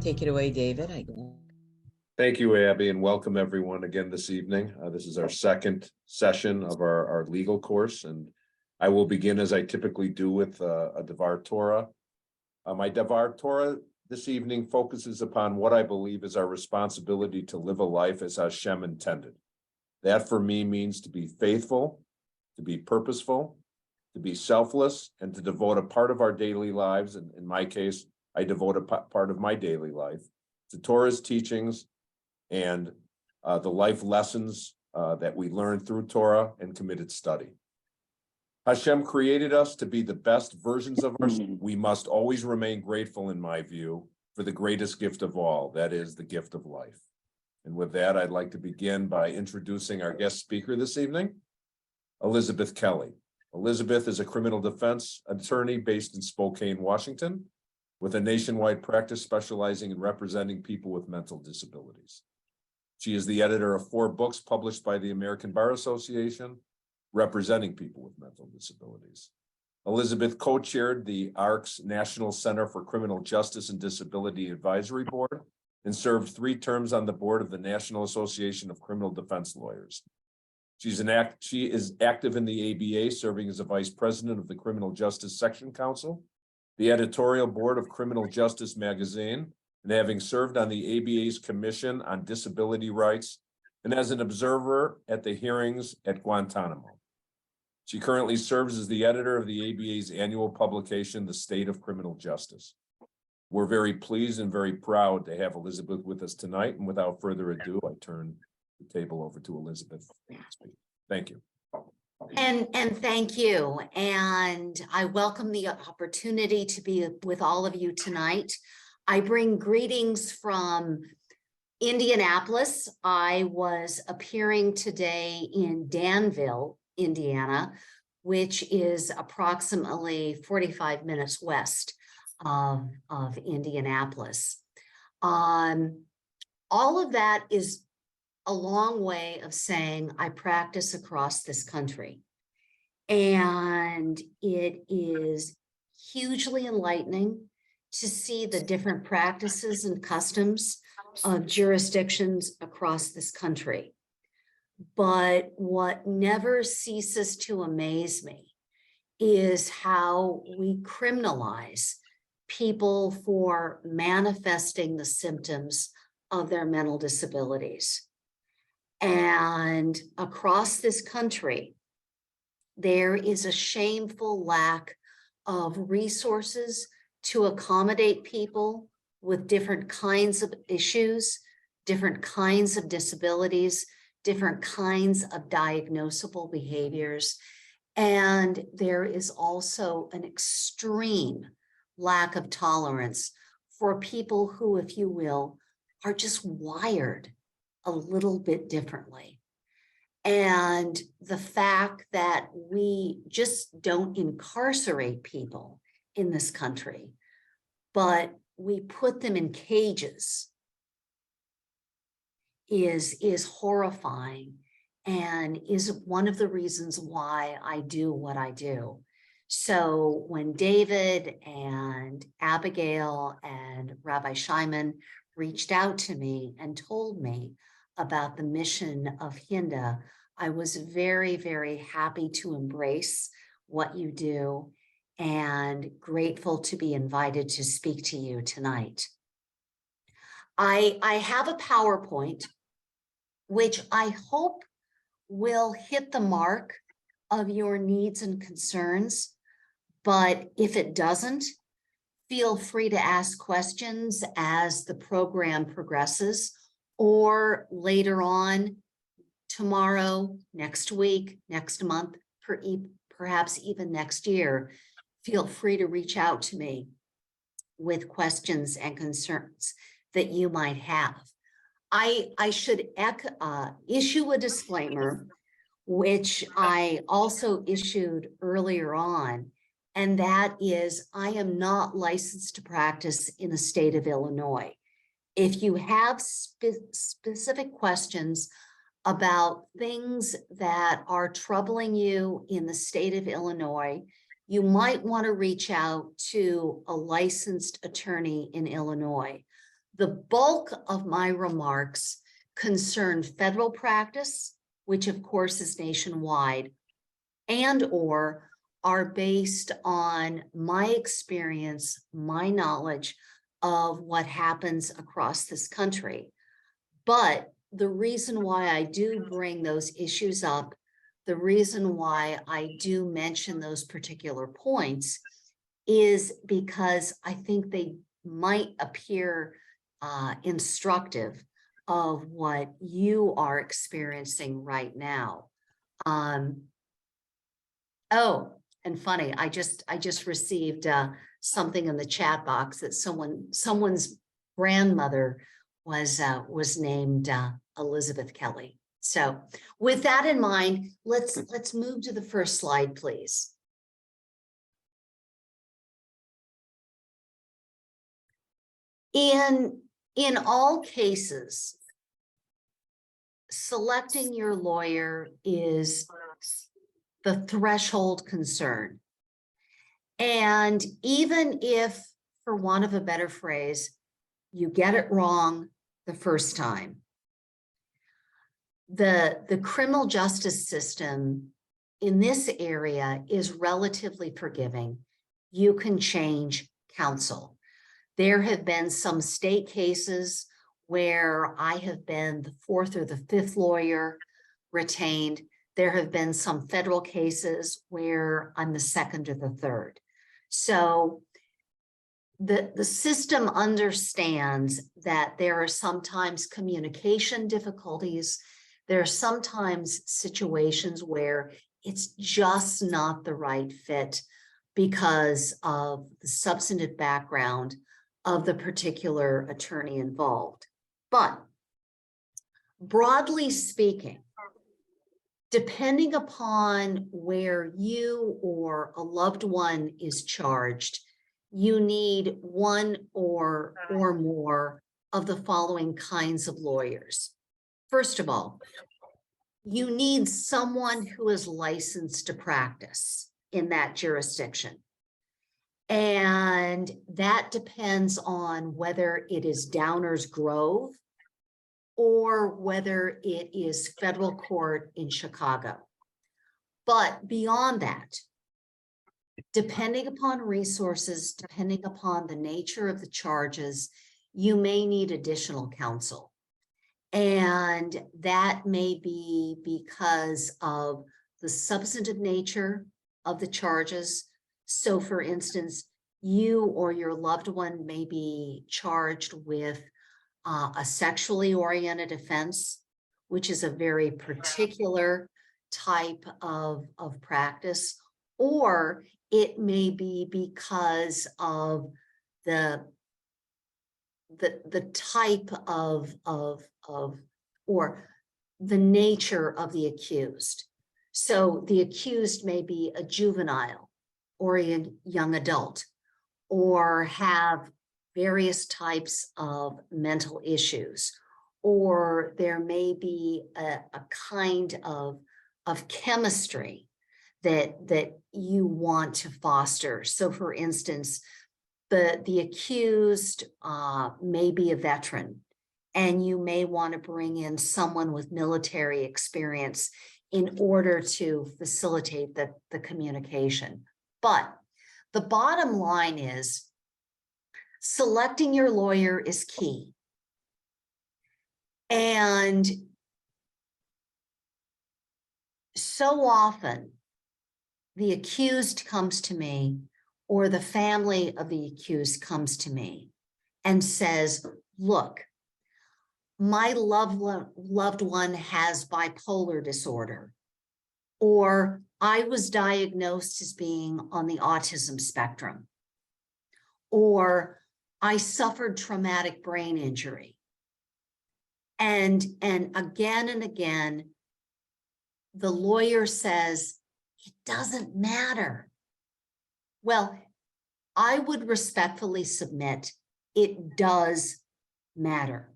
Take it away, David. Thank you, Abby, and welcome everyone again this evening. This is our second session of our legal course, and I will begin as I typically do with a Devar Torah. My Devar Torah this evening focuses upon what I believe is our responsibility to live a life as Hashem intended. That for me means to be faithful, to be purposeful, to be selfless, and to devote a part of our daily lives, and in my case, I devote a part of my daily life to Torah's teachings and the life lessons that we learn through Torah and committed study. Hashem created us to be the best versions of ourselves. We must always remain grateful, in my view, for the greatest gift of all, that is the gift of life. And with that, I'd like to begin by introducing our guest speaker this evening, Elizabeth Kelly. Elizabeth is a criminal defense attorney based in Spokane, Washington, with a nationwide practice specializing in representing people with mental disabilities. She is the editor of 4 books published by the American Bar Association, representing people with mental disabilities. Elizabeth co-chaired the ARC's National Center for Criminal Justice and Disability Advisory Board and served 3 terms on the board of the National Association of Criminal Defense Lawyers. She is active in the ABA, serving as a vice president of the Criminal Justice Section Council, the editorial board of Criminal Justice Magazine, and having served on the ABA's Commission on Disability Rights and as an observer at the hearings at Guantanamo. She currently serves as the editor of the ABA's annual publication, The State of Criminal Justice. We're very pleased and very proud to have Elizabeth with us tonight. And without further ado, I turn the table over to Elizabeth. Thank you. And thank you. And I welcome the opportunity to be with all of you tonight. I bring greetings from Indianapolis. I was appearing today in Danville, Indiana, which is approximately 45 minutes west of Indianapolis. All of that is a long way of saying I practice across this country. And it is hugely enlightening to see the different practices and customs of jurisdictions across this country. But what never ceases to amaze me is how we criminalize people for manifesting the symptoms of their mental disabilities. And across this country, there is a shameful lack of resources to accommodate people with different kinds of issues, different kinds of disabilities, different kinds of diagnosable behaviors. And there is also an extreme lack of tolerance for people who, if you will, are just wired a little bit differently. And the fact that we just don't incarcerate people in this country, but we put them in cages is horrifying and is one of the reasons why I do what I do. So when David and Abigail and Rabbi Shimon reached out to me and told me about the mission of Hinda, I was very, very happy to embrace what you do and grateful to be invited to speak to you tonight. I have a PowerPoint, which I hope will hit the mark of your needs and concerns. But if it doesn't, feel free to ask questions as the program progresses, or later on, tomorrow, next week, next month, perhaps even next year. Feel free to reach out to me with questions and concerns that you might have. I should issue a disclaimer, which I also issued earlier on, and that is I am not licensed to practice in the state of Illinois. If you have specific questions about things that are troubling you in the state of Illinois, you might want to reach out to a licensed attorney in Illinois. The bulk of my remarks concern federal practice, which of course is nationwide, and or are based on my experience, my knowledge of what happens across this country. But the reason why I do bring those issues up, the reason why I do mention those particular points is because I think they might appear instructive of what you are experiencing right now. Oh, and funny, I just received something in the chat box that someone's grandmother was named Elizabeth Kelly. So with that in mind, let's move to the first slide, please. In all cases, selecting your lawyer is the threshold concern. And even if, for want of a better phrase, you get it wrong the first time, the criminal justice system in this area is relatively forgiving. You can change counsel. There have been some state cases where I have been the fourth or the fifth lawyer retained. There have been some federal cases where I'm the second or the third. So the system understands that there are sometimes communication difficulties. There are sometimes situations where it's just not the right fit because of the substantive background of the particular attorney involved. But broadly speaking, depending upon where you or a loved one is charged, you need one or more of the following kinds of lawyers. First of all, you need someone who is licensed to practice in that jurisdiction. And that depends on whether it is Downers Grove or whether it is federal court in Chicago. But beyond that, depending upon resources, depending upon the nature of the charges, you may need additional counsel. And that may be because of the substantive nature of the charges. So for instance, you or your loved one may be charged with a sexually oriented offense, which is a very particular type of practice, or it may be because of the type of or the nature of the accused. So the accused may be a juvenile or a young adult, or have various types of mental issues, or there may be a kind of chemistry that you want to foster. So for instance, the accused may be a veteran, and you may want to bring in someone with military experience in order to facilitate the communication. But the bottom line is selecting your lawyer is key. And so often the accused comes to me, or the family of the accused comes to me and says, look, my loved one has bipolar disorder, or I was diagnosed as being on the autism spectrum, or I suffered traumatic brain injury. And again and again, the lawyer says, it doesn't matter. Well, I would respectfully submit it does matter.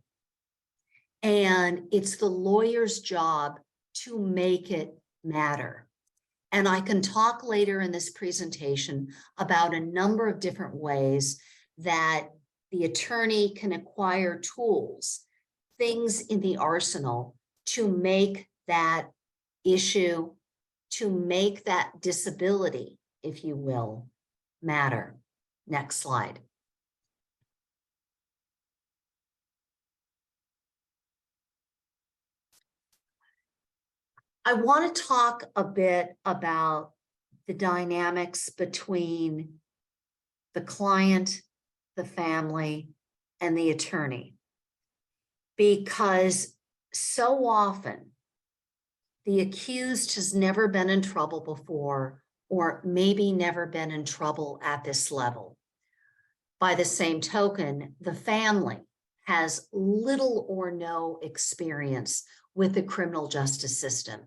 And it's the lawyer's job to make it matter. And I can talk later in this presentation about a number of different ways that the attorney can acquire tools, things in the arsenal to make that issue, to make that disability, if you will, matter. Next slide. I want to talk a bit about the dynamics between the client, the family, and the attorney. Because so often the accused has never been in trouble before, or maybe never been in trouble at this level. By the same token, the family has little or no experience with the criminal justice system.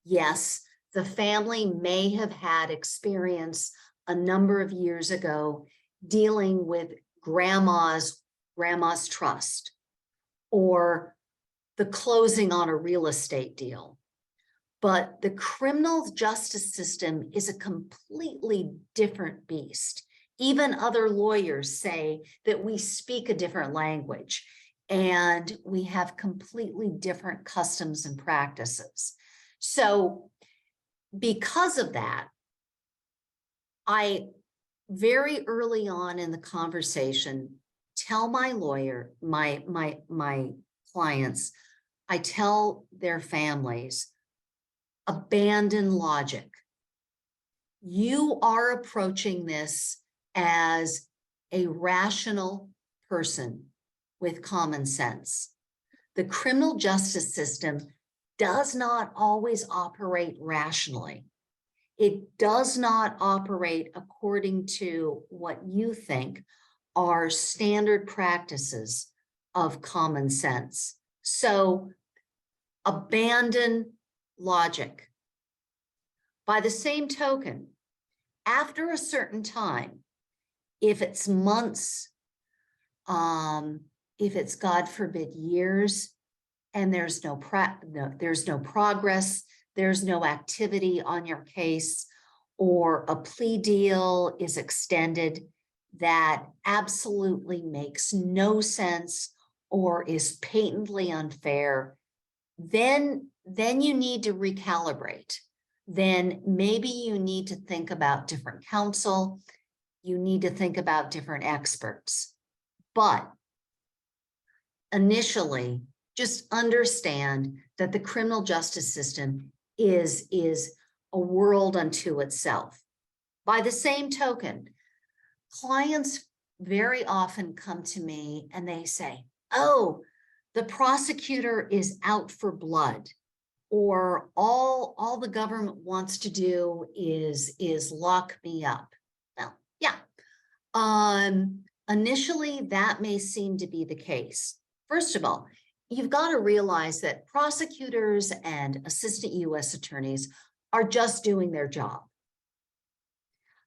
Yes, the family may have had experience a number of years ago dealing with grandma's trust, or the closing on a real estate deal. But the criminal justice system is a completely different beast. Even other lawyers say that we speak a different language and we have completely different customs and practices. So because of that, I very early on in the conversation tell my lawyer, my clients, I tell their families, abandon logic. You are approaching this as a rational person with common sense. The criminal justice system does not always operate rationally. It does not operate according to what you think are standard practices of common sense. So abandon logic. By the same token, after a certain time, if it's months, if it's, God forbid, years, and there's no progress, there's no activity on your case, or a plea deal is extended that absolutely makes no sense or is patently unfair, then you need to recalibrate. Then maybe you need to think about different counsel. You need to think about different experts. But initially, just understand that the criminal justice system is a world unto itself. By the same token, clients very often come to me and they say, oh, the prosecutor is out for blood, or all the government wants to do is lock me up. Well, yeah. Initially, that may seem to be the case. First of all, you've got to realize that prosecutors and assistant U.S. attorneys are just doing their job.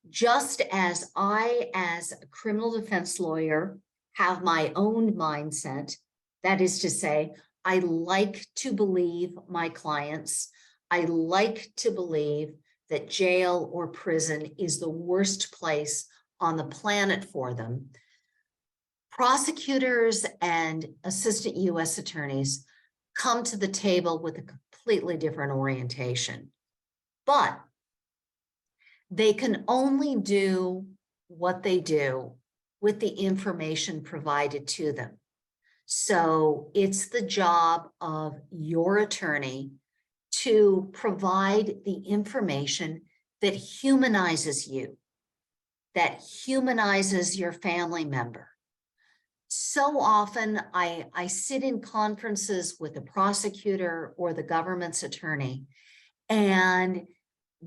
Just as I, as a criminal defense lawyer, have my own mindset, that is to say, I like to believe my clients. I like to believe that jail or prison is the worst place on the planet for them. Prosecutors and assistant U.S. attorneys come to the table with a completely different orientation, but they can only do what they do with the information provided to them. So it's the job of your attorney to provide the information that humanizes you, that humanizes your family member. So often I sit in conferences with the prosecutor or the government's attorney, and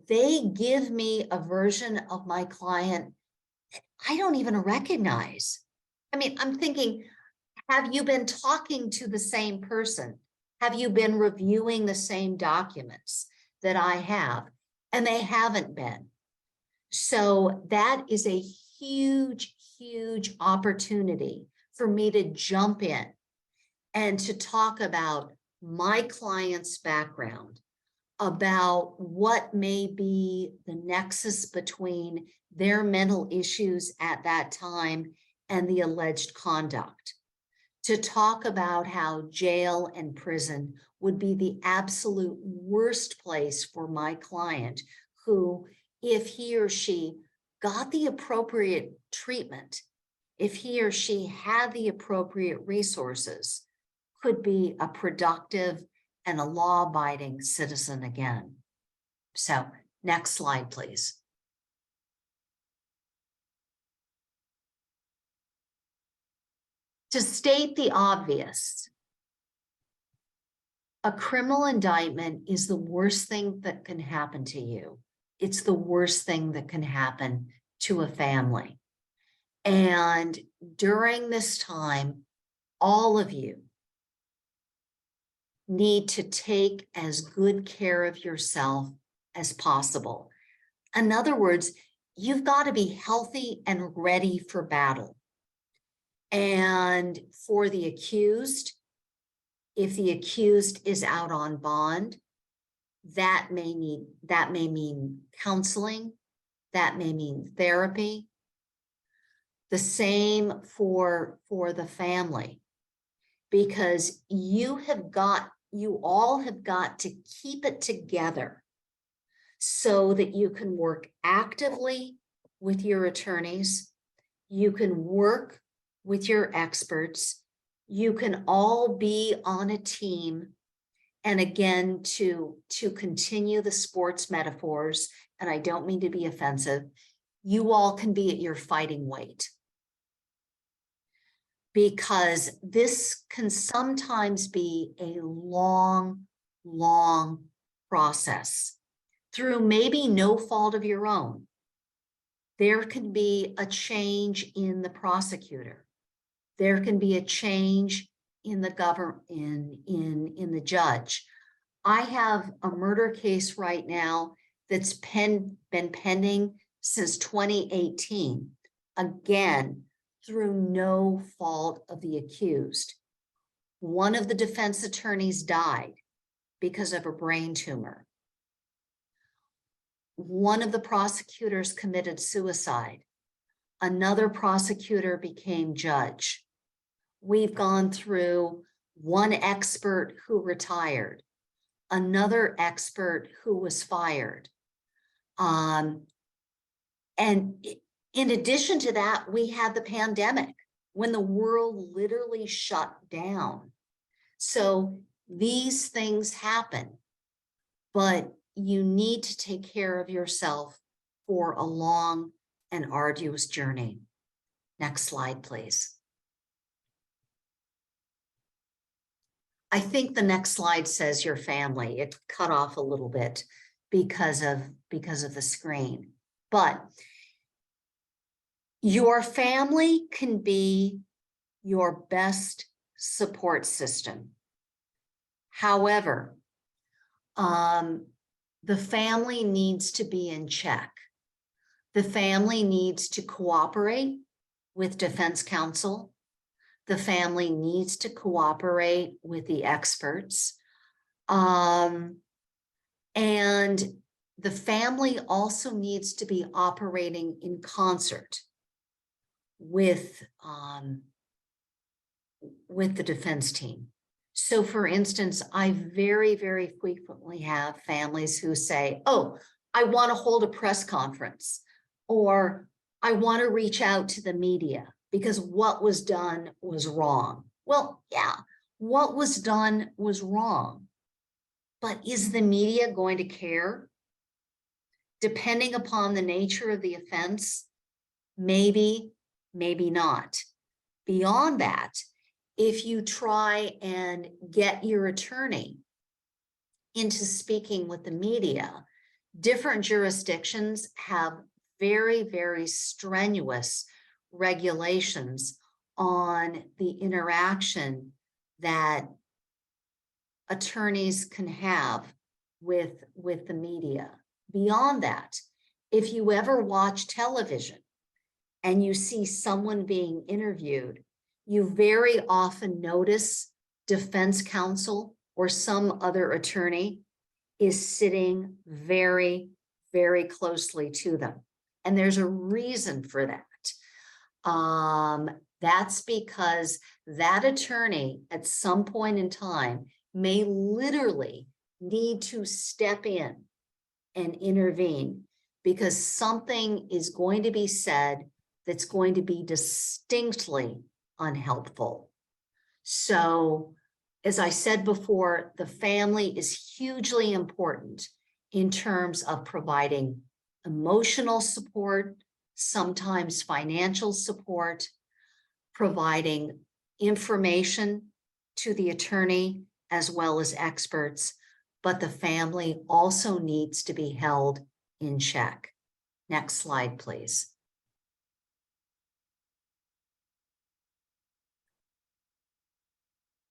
they give me a version of my client that I don't even recognize. I mean, I'm thinking, have you been talking to the same person? Have you been reviewing the same documents that I have? And they haven't been. So that is a huge, huge opportunity for me to jump in and to talk about my client's background, about what may be the nexus between their mental issues at that time and the alleged conduct, to talk about how jail and prison would be the absolute worst place for my client, who, if he or she got the appropriate treatment, if he or she had the appropriate resources, could be a productive and a law-abiding citizen again. So, next slide, please. To state the obvious, a criminal indictment is the worst thing that can happen to you. It's the worst thing that can happen to a family. And during this time, all of you need to take as good care of yourself as possible. In other words, you've got to be healthy and ready for battle. And for the accused, if the accused is out on bond, that may mean counseling, that may mean therapy. The same for the family, because you all have got to keep it together so that you can work actively with your attorneys, you can work with your experts, you can all be on a team. And again, to continue the sports metaphors, and I don't mean to be offensive, you all can be at your fighting weight. Because this can sometimes be a long, long process through maybe no fault of your own. There can be a change in the prosecutor. There can be a change in the government, in the judge. I have a murder case right now that's been pending since 2018. Again, through no fault of the accused. One of the defense attorneys died because of a brain tumor. One of the prosecutors committed suicide. Another prosecutor became judge. We've gone through one expert who retired, another expert who was fired. And in addition to that, we had the pandemic when the world literally shut down. So these things happen, but you need to take care of yourself for a long and arduous journey. Next slide, please. I think the next slide says your family. It cut off a little bit because of the screen, but your family can be your best support system. However, the family needs to be in check. The family needs to cooperate with defense counsel. The family needs to cooperate with the experts. And the family also needs to be operating in concert with the defense team. So for instance, I very, very frequently have families who say, oh, I want to hold a press conference, or I want to reach out to the media because what was done was wrong. Well, yeah, what was done was wrong. But is the media going to care? Depending upon the nature of the offense, maybe, maybe not. Beyond that, if you try and get your attorney into speaking with the media, different jurisdictions have very, very strenuous regulations on the interaction that attorneys can have with the media. Beyond that, if you ever watch television and you see someone being interviewed, you very often notice defense counsel or some other attorney is sitting very, very closely to them. And there's a reason for that. That's because that attorney at some point in time may literally need to step in and intervene because something is going to be said that's going to be distinctly unhelpful. So, as I said before, the family is hugely important in terms of providing emotional support, sometimes financial support, providing information to the attorney as well as experts, but the family also needs to be held in check. Next slide, please.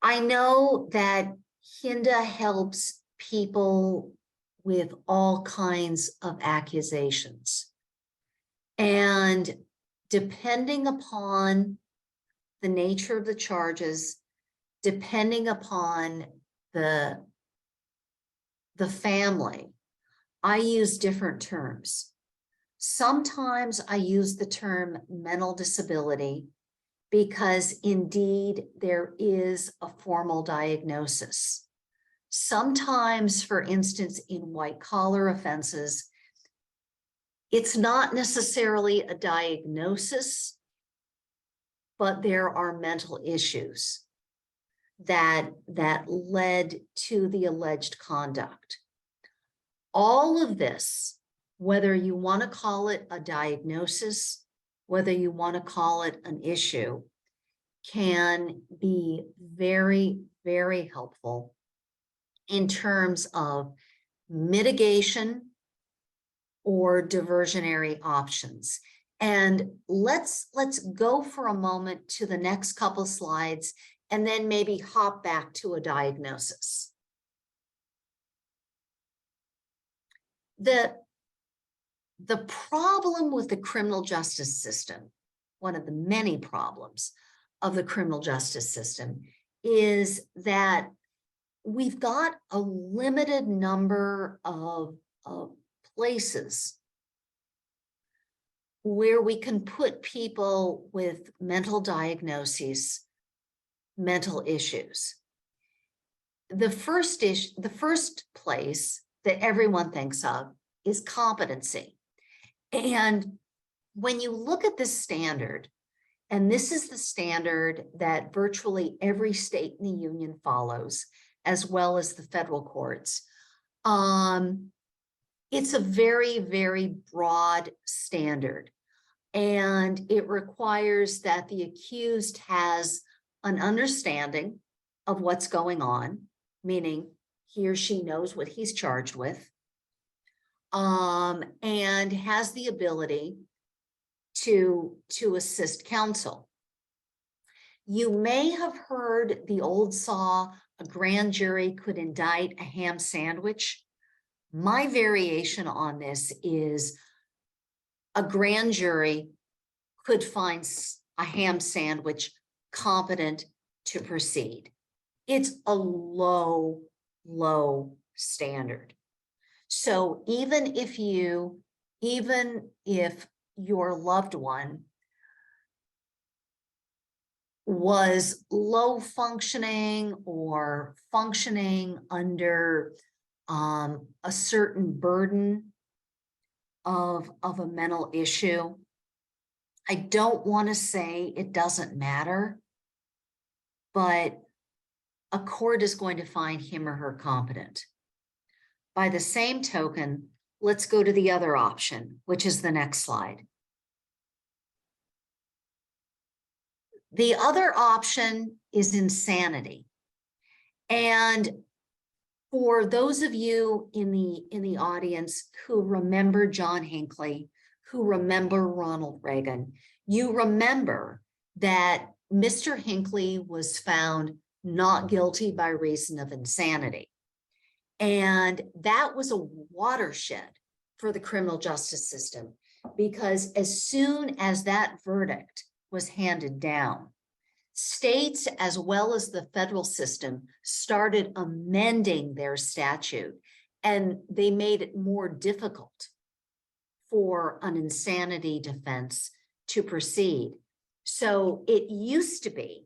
I know that HINDA helps people with all kinds of accusations. And depending upon the nature of the charges, depending upon the family, I use different terms. Sometimes I use the term mental disability because indeed there is a formal diagnosis. Sometimes, for instance, in white-collar offenses, it's not necessarily a diagnosis, but there are mental issues that led to the alleged conduct. All of this, whether you want to call it a diagnosis, whether you want to call it an issue, can be very, very helpful in terms of mitigation or diversionary options. And let's go for a moment to the next couple slides and then maybe hop back to a diagnosis. The problem with the criminal justice system, one of the many problems of the criminal justice system, is that we've got a limited number of places where we can put people with mental diagnoses, mental issues. The first place that everyone thinks of is competency. And when you look at this standard, and this is the standard that virtually every state in the union follows, as well as the federal courts, it's a very, very broad standard. And it requires that the accused has an understanding of what's going on, meaning he or she knows what he's charged with, and has the ability to assist counsel. You may have heard the old saw, a grand jury could indict a ham sandwich. My variation on this is a grand jury could find a ham sandwich competent to proceed. It's a low, low standard. So even if your loved one was low functioning or functioning under a certain burden of a mental issue, I don't want to say it doesn't matter, but a court is going to find him or her competent. By the same token, let's go to the other option, which is the next slide. The other option is insanity. And for those of you in the audience who remember John Hinckley, who remember Ronald Reagan, you remember that Mr. Hinckley was found not guilty by reason of insanity. And that was a watershed for the criminal justice system, because as soon as that verdict was handed down, states as well as the federal system started amending their statute, and they made it more difficult for an insanity defense to proceed. So it used to be,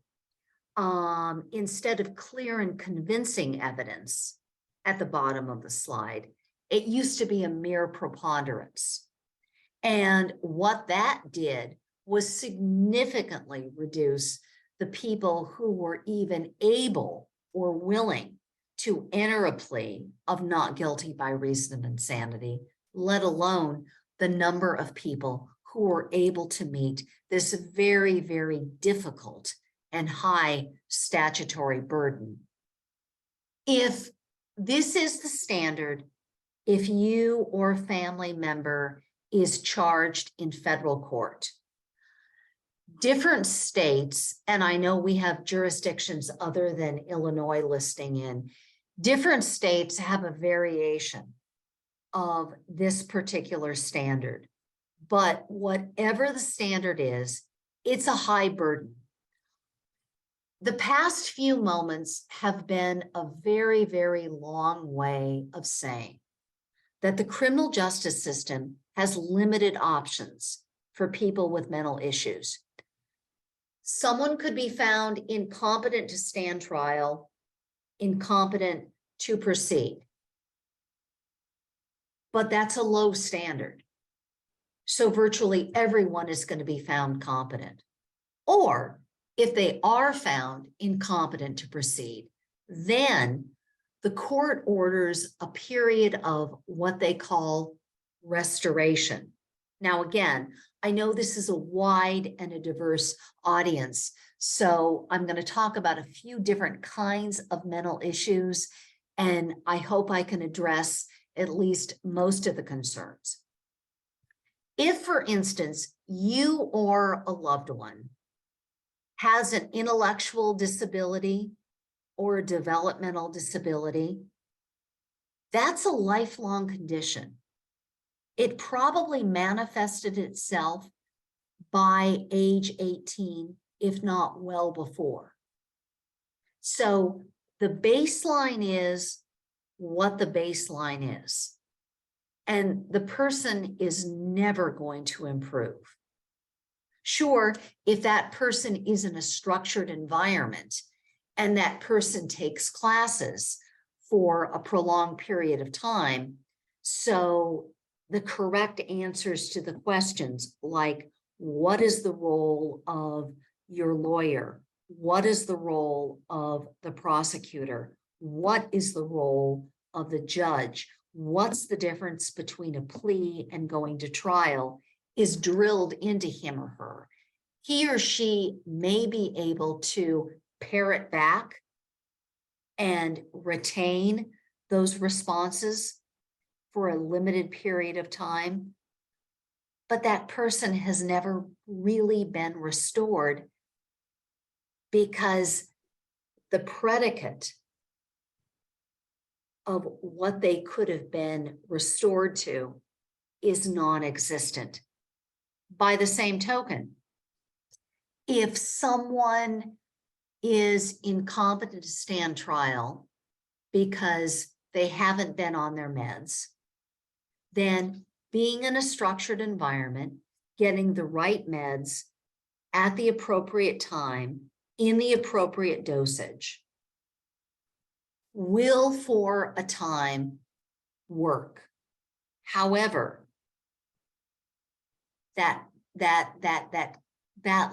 instead of clear and convincing evidence at the bottom of the slide, it used to be a mere preponderance. And what that did was significantly reduce the people who were even able or willing to enter a plea of not guilty by reason of insanity, let alone the number of people who were able to meet this very, very difficult and high statutory burden. If this is the standard, if you or a family member is charged in federal court, different states, and I know we have jurisdictions other than Illinois listing in, different states have a variation of this particular standard. But whatever the standard is, it's a high burden. The past few moments have been a very, very long way of saying that the criminal justice system has limited options for people with mental issues. Someone could be found incompetent to stand trial, incompetent to proceed. But that's a low standard. So virtually everyone is going to be found competent. Or if they are found incompetent to proceed, then the court orders a period of what they call restoration. Now, again, I know this is a wide and a diverse audience, so I'm going to talk about a few different kinds of mental issues, and I hope I can address at least most of the concerns. If, for instance, you or a loved one has an intellectual disability or a developmental disability, that's a lifelong condition. It probably manifested itself by age 18, if not well before. So the baseline is what the baseline is. And the person is never going to improve. Sure, if that person is in a structured environment and that person takes classes for a prolonged period of time, so the correct answers to the questions like, what is the role of your lawyer? What is the role of the prosecutor? What is the role of the judge? What's the difference between a plea and going to trial is drilled into him or her. He or she may be able to parrot back and retain those responses for a limited period of time, but that person has never really been restored because the predicate of what they could have been restored to is non-existent. By the same token, if someone is incompetent to stand trial because they haven't been on their meds, then being in a structured environment, getting the right meds at the appropriate time, in the appropriate dosage, will for a time work. However, that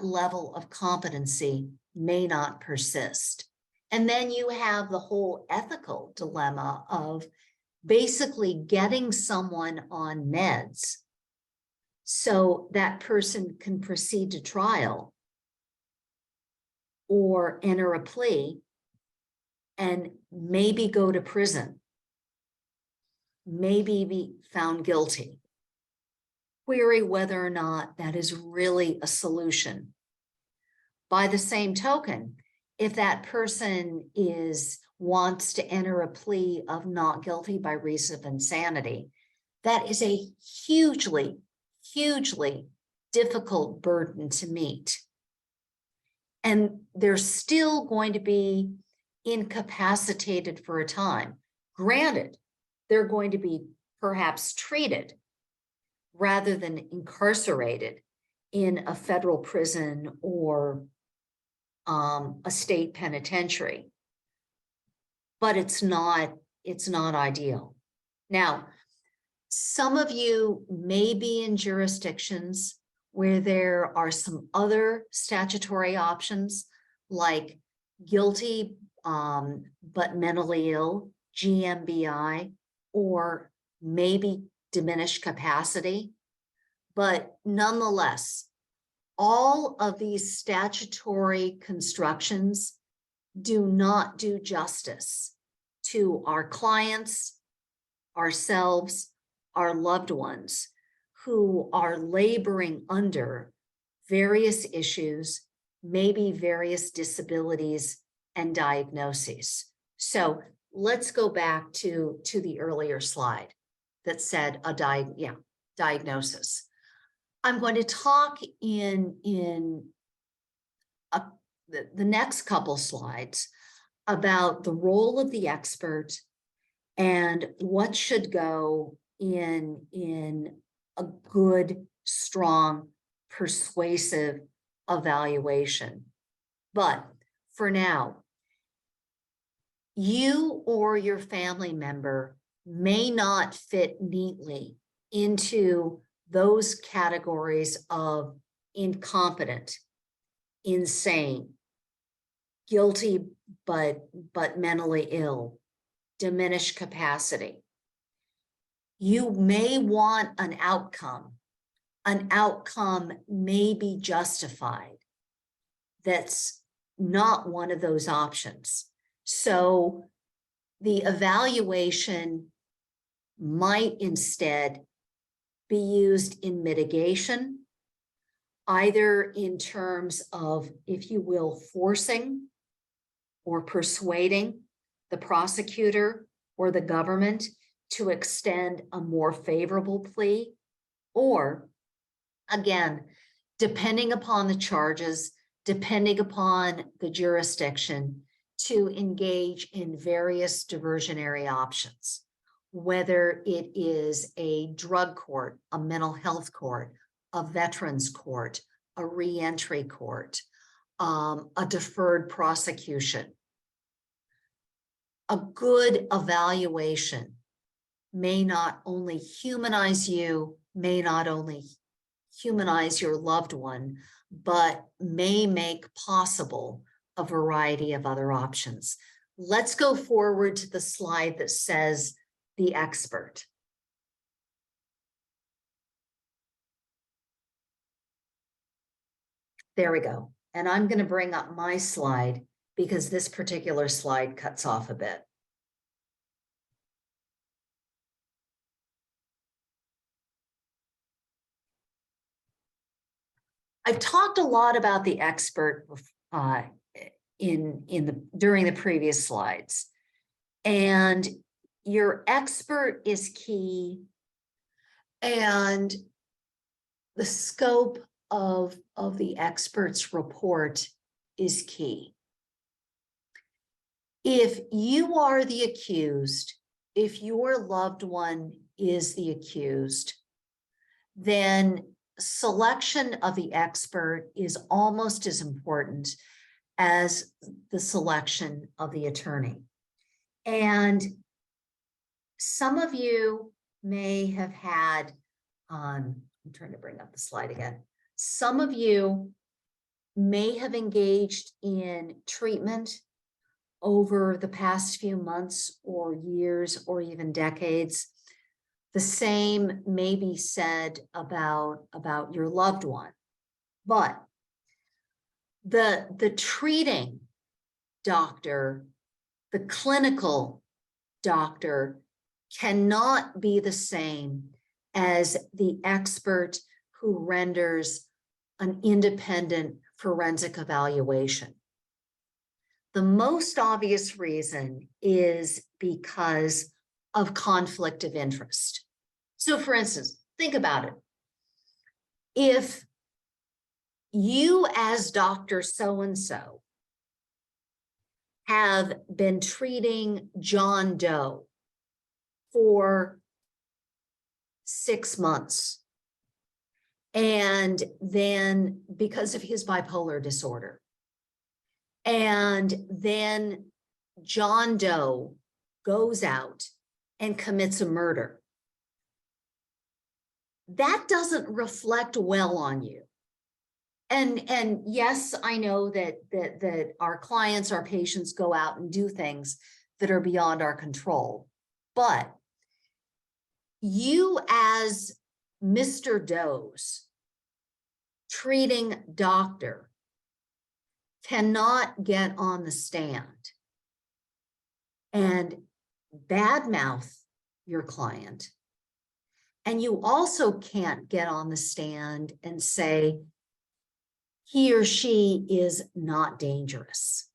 level of competency may not persist. And then you have the whole ethical dilemma of basically getting someone on meds so that person can proceed to trial or enter a plea and maybe go to prison, maybe be found guilty. Query whether or not that is really a solution. By the same token, if that person wants to enter a plea of not guilty by reason of insanity, that is a hugely, hugely difficult burden to meet. And they're still going to be incapacitated for a time. Granted, they're going to be perhaps treated rather than incarcerated in a federal prison or a state penitentiary, but it's not ideal. Now, some of you may be in jurisdictions where there are some other statutory options like guilty but mentally ill, GMBI, or maybe diminished capacity. But nonetheless, all of these statutory constructions do not do justice to our clients, ourselves, our loved ones who are laboring under various issues, maybe various disabilities and diagnoses. So let's go back to the earlier slide that said diagnosis. I'm going to talk in the next couple slides about the role of the expert and what should go in a good, strong, persuasive evaluation. But for now, you or your family member may not fit neatly into those categories of incompetent, insane, guilty but mentally ill, diminished capacity. You may want an outcome. An outcome may be justified. That's not one of those options. So the evaluation might instead be used in mitigation, either in terms of, if you will, forcing or persuading the prosecutor or the government to extend a more favorable plea, or again, depending upon the charges, depending upon the jurisdiction, to engage in various diversionary options, whether it is a drug court, a mental health court, a veterans court, a reentry court, a deferred prosecution. A good evaluation may not only humanize you, may not only humanize your loved one, but may make possible a variety of other options. Let's go forward to the slide that says the expert. There we go. And I'm going to bring up my slide because this particular slide cuts off a bit. I've talked a lot about the expert during the previous slides, and your expert is key, and the scope of the expert's report is key. If you are the accused, if your loved one is the accused, then selection of the expert is almost as important as the selection of the attorney. And some of you may have had, I'm trying to bring up the slide again. Some of you may have engaged in treatment over the past few months or years or even decades. The same may be said about your loved one, but the treating doctor, the clinical doctor, cannot be the same as the expert who renders an independent forensic evaluation. The most obvious reason is because of conflict of interest. So for instance, think about it. If you as Dr. So-and-so have been treating John Doe for 6 months, And then because of his bipolar disorder. And then John Doe goes out and commits a murder. That doesn't reflect well on you. And yes, I know that our clients, our patients go out and do things that are beyond our control. But you as Mr. Doe's treating doctor cannot get on the stand and badmouth your client. And you also can't get on the stand and say he or she is not dangerous.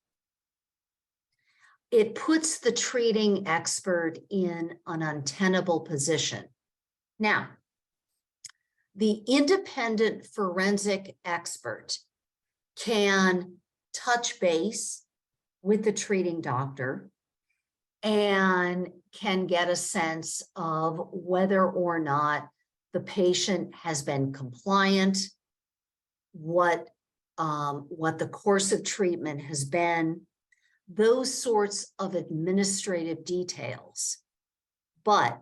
It puts the treating expert in an untenable position. Now, the independent forensic expert can touch base with the treating doctor and can get a sense of whether or not the patient has been compliant, what the course of treatment has been, those sorts of administrative details. But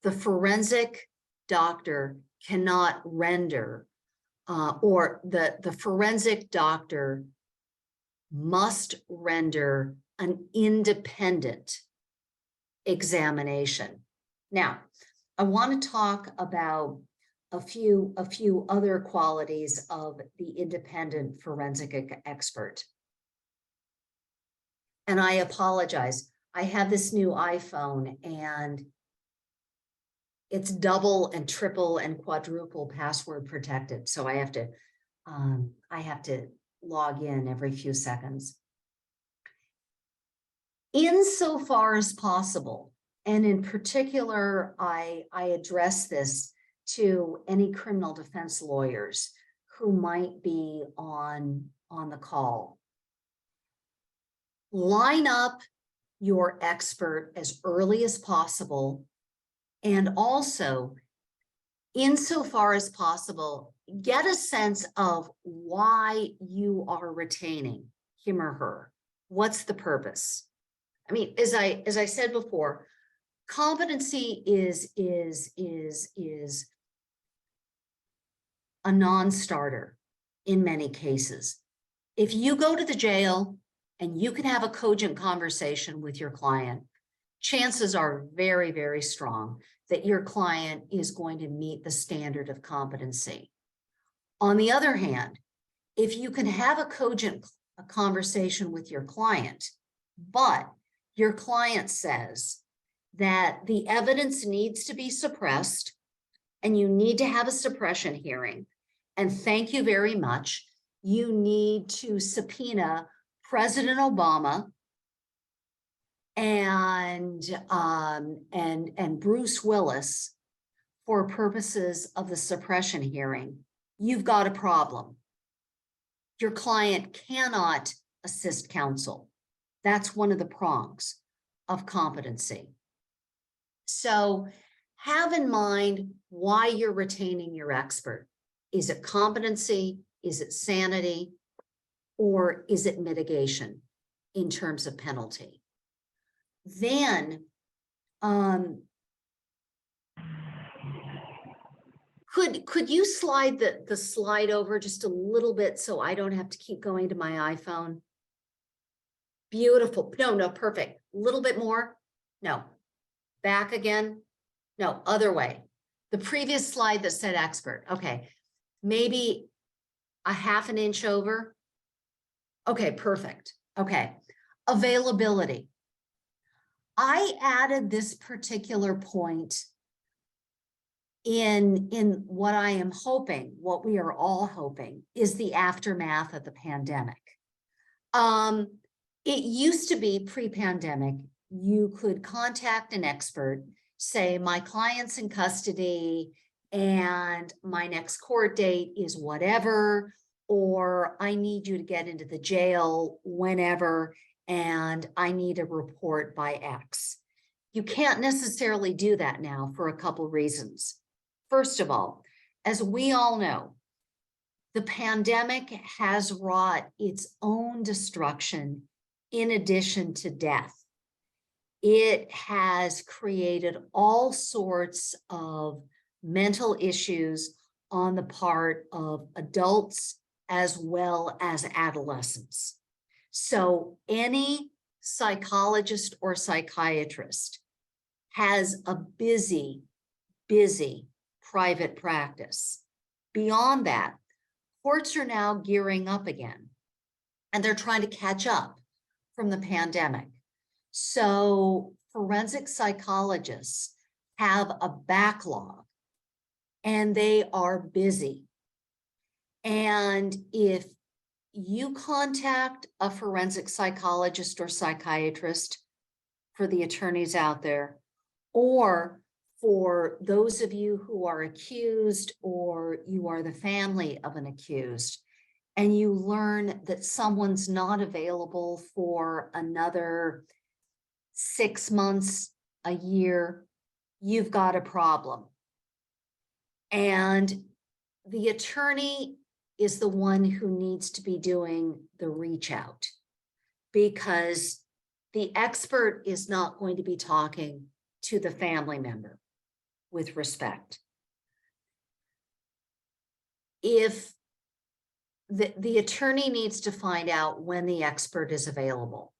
the forensic doctor cannot render, or the forensic doctor must render an independent examination. Now, I want to talk about a few other qualities of the independent forensic expert. And I apologize. I have this new iPhone and it's double and triple and quadruple password protected. So I have to log in every few seconds. Insofar as possible, and in particular, I address this to any criminal defense lawyers who might be on the call. Line up your expert as early as possible, and also, insofar as possible, get a sense of why you are retaining him or her. What's the purpose? I mean, as I said before, competency is a non-starter in many cases. If you go to the jail and you can have a cogent conversation with your client, chances are very, very strong that your client is going to meet the standard of competency. On the other hand, if you can have a cogent conversation with your client, but your client says that the evidence needs to be suppressed and you need to have a suppression hearing, and thank you very much, you need to subpoena President Obama and Bruce Willis for purposes of the suppression hearing, you've got a problem. Your client cannot assist counsel. That's one of the prongs of competency. So have in mind why you're retaining your expert. Is it competency? Is it sanity? Or is it mitigation in terms of penalty? Then, could you slide the slide over just a little bit so I don't have to keep going to my iPhone? Beautiful. No, perfect. A little bit more. No. Back again. No, other way. The previous slide that said expert. Okay. Maybe a half an inch over. Okay, perfect. Okay. Availability. I added this particular point in what I am hoping, what we are all hoping, is the aftermath of the pandemic. It used to be pre-pandemic, you could contact an expert, say, my client's in custody and my next court date is whatever, or I need you to get into the jail whenever, and I need a report by X. You can't necessarily do that now for a couple reasons. First of all, as we all know, the pandemic has wrought its own destruction in addition to death. It has created all sorts of mental issues on the part of adults as well as adolescents. So any psychologist or psychiatrist has a busy private practice. Beyond that, courts are now gearing up again, and they're trying to catch up from the pandemic. So forensic psychologists have a backlog and they are busy. And if you contact a forensic psychologist or psychiatrist, for the attorneys out there, or for those of you who are accused or you are the family of an accused, and you learn that someone's not available for another 6 months, a year, you've got a problem. And the attorney is the one who needs to be doing the reach out, because the expert is not going to be talking to the family member with respect. If the attorney needs to find out when the expert is available.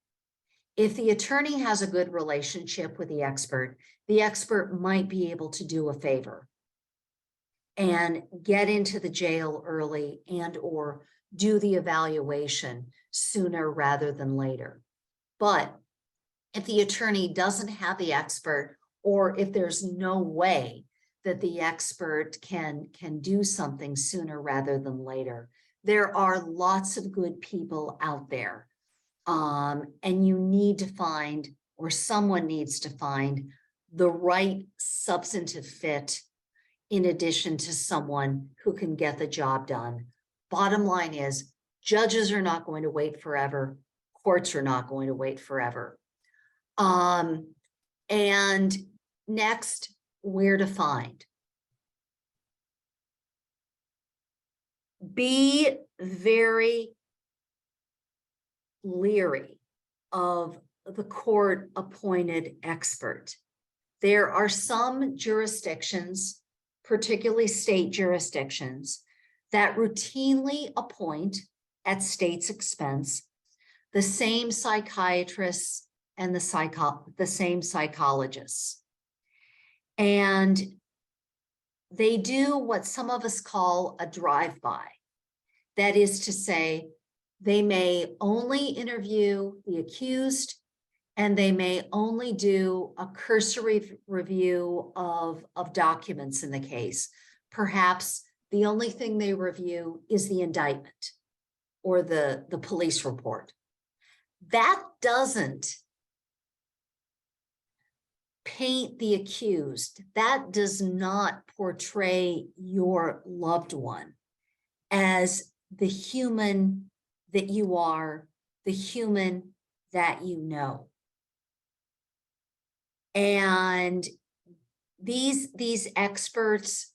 If the attorney has a good relationship with the expert might be able to do a favor and get into the jail early and or do the evaluation sooner rather than later. But if the attorney doesn't have the expert, or if there's no way that the expert can do something sooner rather than later, there are lots of good people out there. And you need to find, or someone needs to find, the right substantive fit in addition to someone who can get the job done. Bottom line is, judges are not going to wait forever. Courts are not going to wait forever. And next, where to find. Be very leery of the court-appointed expert. There are some jurisdictions, particularly state jurisdictions, that routinely appoint at state's expense the same psychiatrists and the same psychologists. And they do what some of us call a drive-by. That is to say, they may only interview the accused, and they may only do a cursory review of documents in the case. Perhaps the only thing they review is the indictment or the police report. That doesn't paint the accused. That does not portray your loved one as the human that you are, the human that you know. And these experts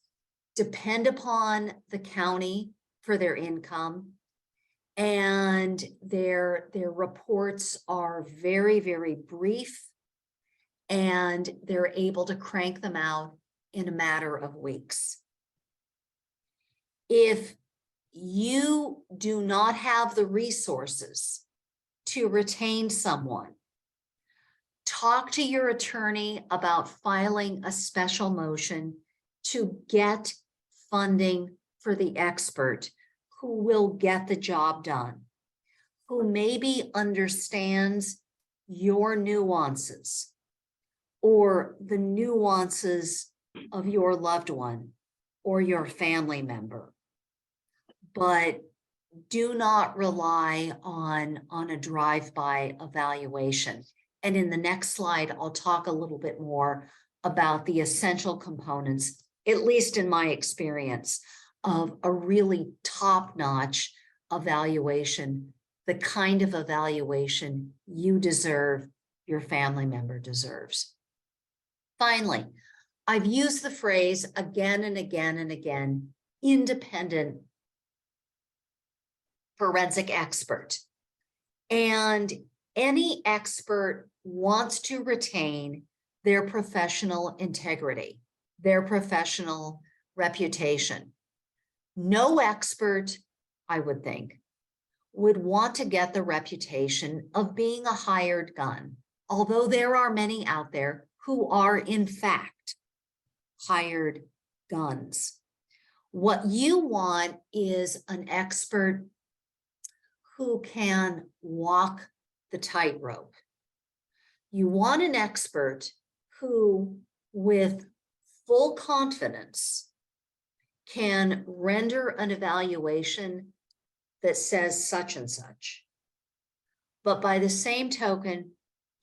depend upon the county for their income, and their reports are very, very brief, and they're able to crank them out in a matter of weeks. If you do not have the resources to retain someone, talk to your attorney about filing a special motion to get funding for the expert who will get the job done, who maybe understands your nuances or the nuances of your loved one or your family member. But do not rely on a drive-by evaluation. And in the next slide, I'll talk a little bit more about the essential components, at least in my experience, of a really top-notch evaluation, the kind of evaluation you deserve, your family member deserves. Finally, I've used the phrase again and again and again, independent forensic expert. And any expert wants to retain their professional integrity, their professional reputation. No expert, I would think, would want to get the reputation of being a hired gun, although there are many out there who are in fact hired guns. What you want is an expert who can walk the tightrope. You want an expert who, with full confidence, can render an evaluation that says such and such. But by the same token,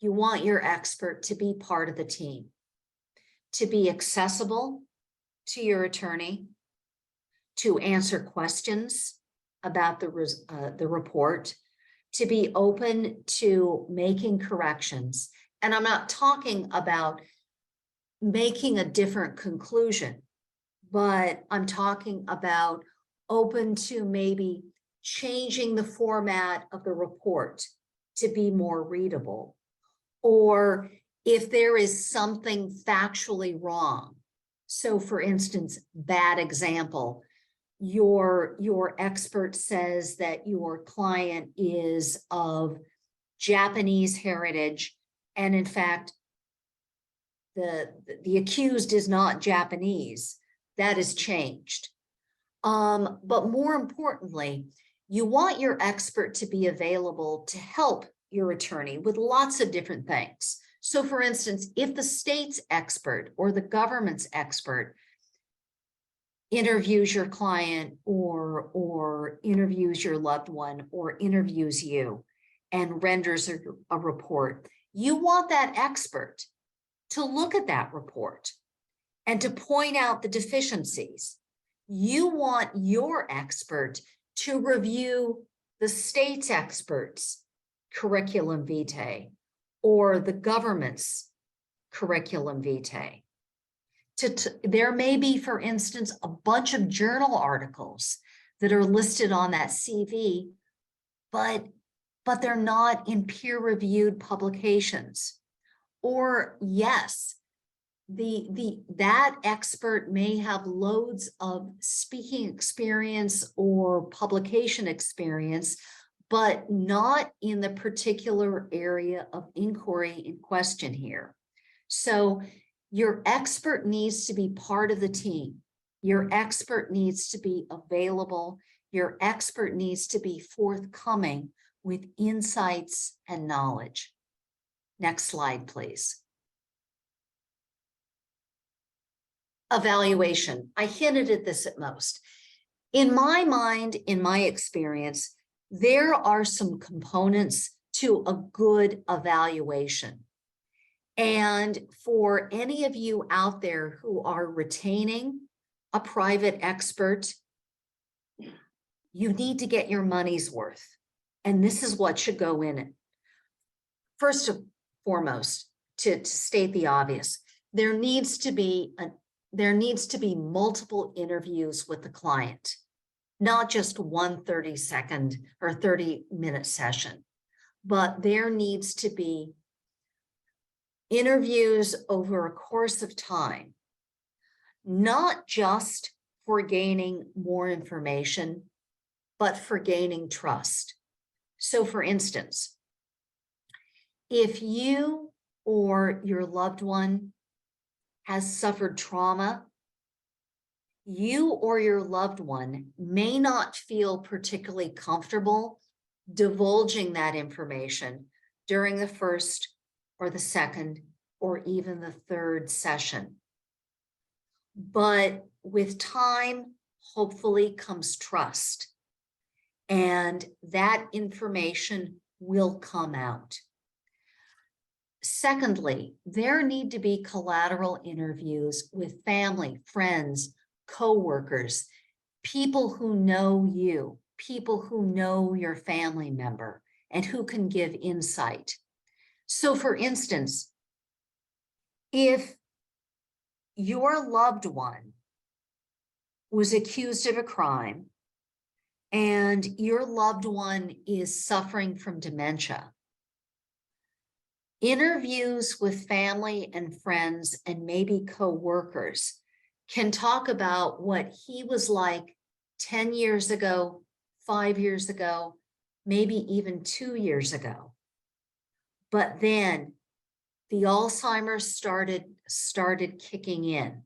you want your expert to be part of the team, to be accessible to your attorney, to answer questions about the report, to be open to making corrections. And I'm not talking about making a different conclusion, but I'm talking about open to maybe changing the format of the report to be more readable. Or if there is something factually wrong. So for instance, bad example, your expert says that your client is of Japanese heritage, and in fact, the accused is not Japanese. That is changed. But more importantly, you want your expert to be available to help your attorney with lots of different things. So for instance, if the state's expert or the government's expert interviews your client or interviews your loved one or interviews you and renders a report, you want that expert to look at that report and to point out the deficiencies. You want your expert to review the state's experts' curriculum vitae or the government's curriculum vitae. There may be, for instance, a bunch of journal articles that are listed on that CV, but they're not in peer-reviewed publications. Or yes, that expert may have loads of speaking experience or publication experience, but not in the particular area of inquiry in question here. So your expert needs to be part of the team. Your expert needs to be available. Your expert needs to be forthcoming with insights and knowledge. Next slide, please. Evaluation. I hinted at this at most. In my mind, in my experience, there are some components to a good evaluation. And for any of you out there who are retaining a private expert, you need to get your money's worth. And this is what should go in it. First and foremost, to state the obvious, there needs to be multiple interviews with the client, not just one 30-second or 30-minute session, but there needs to be interviews over a course of time, not just for gaining more information, but for gaining trust. So for instance, if you or your loved one has suffered trauma, you or your loved one may not feel particularly comfortable divulging that information during the first or the second or even the third session. But with time, hopefully comes trust, and that information will come out. Secondly, there need to be collateral interviews with family, friends, co-workers, people who know you, people who know your family member, and who can give insight. So for instance, if your loved one was accused of a crime and your loved one is suffering from dementia, interviews with family and friends and maybe co-workers can talk about what he was like 10 years ago, 5 years ago, maybe even 2 years ago. But then the Alzheimer's started kicking in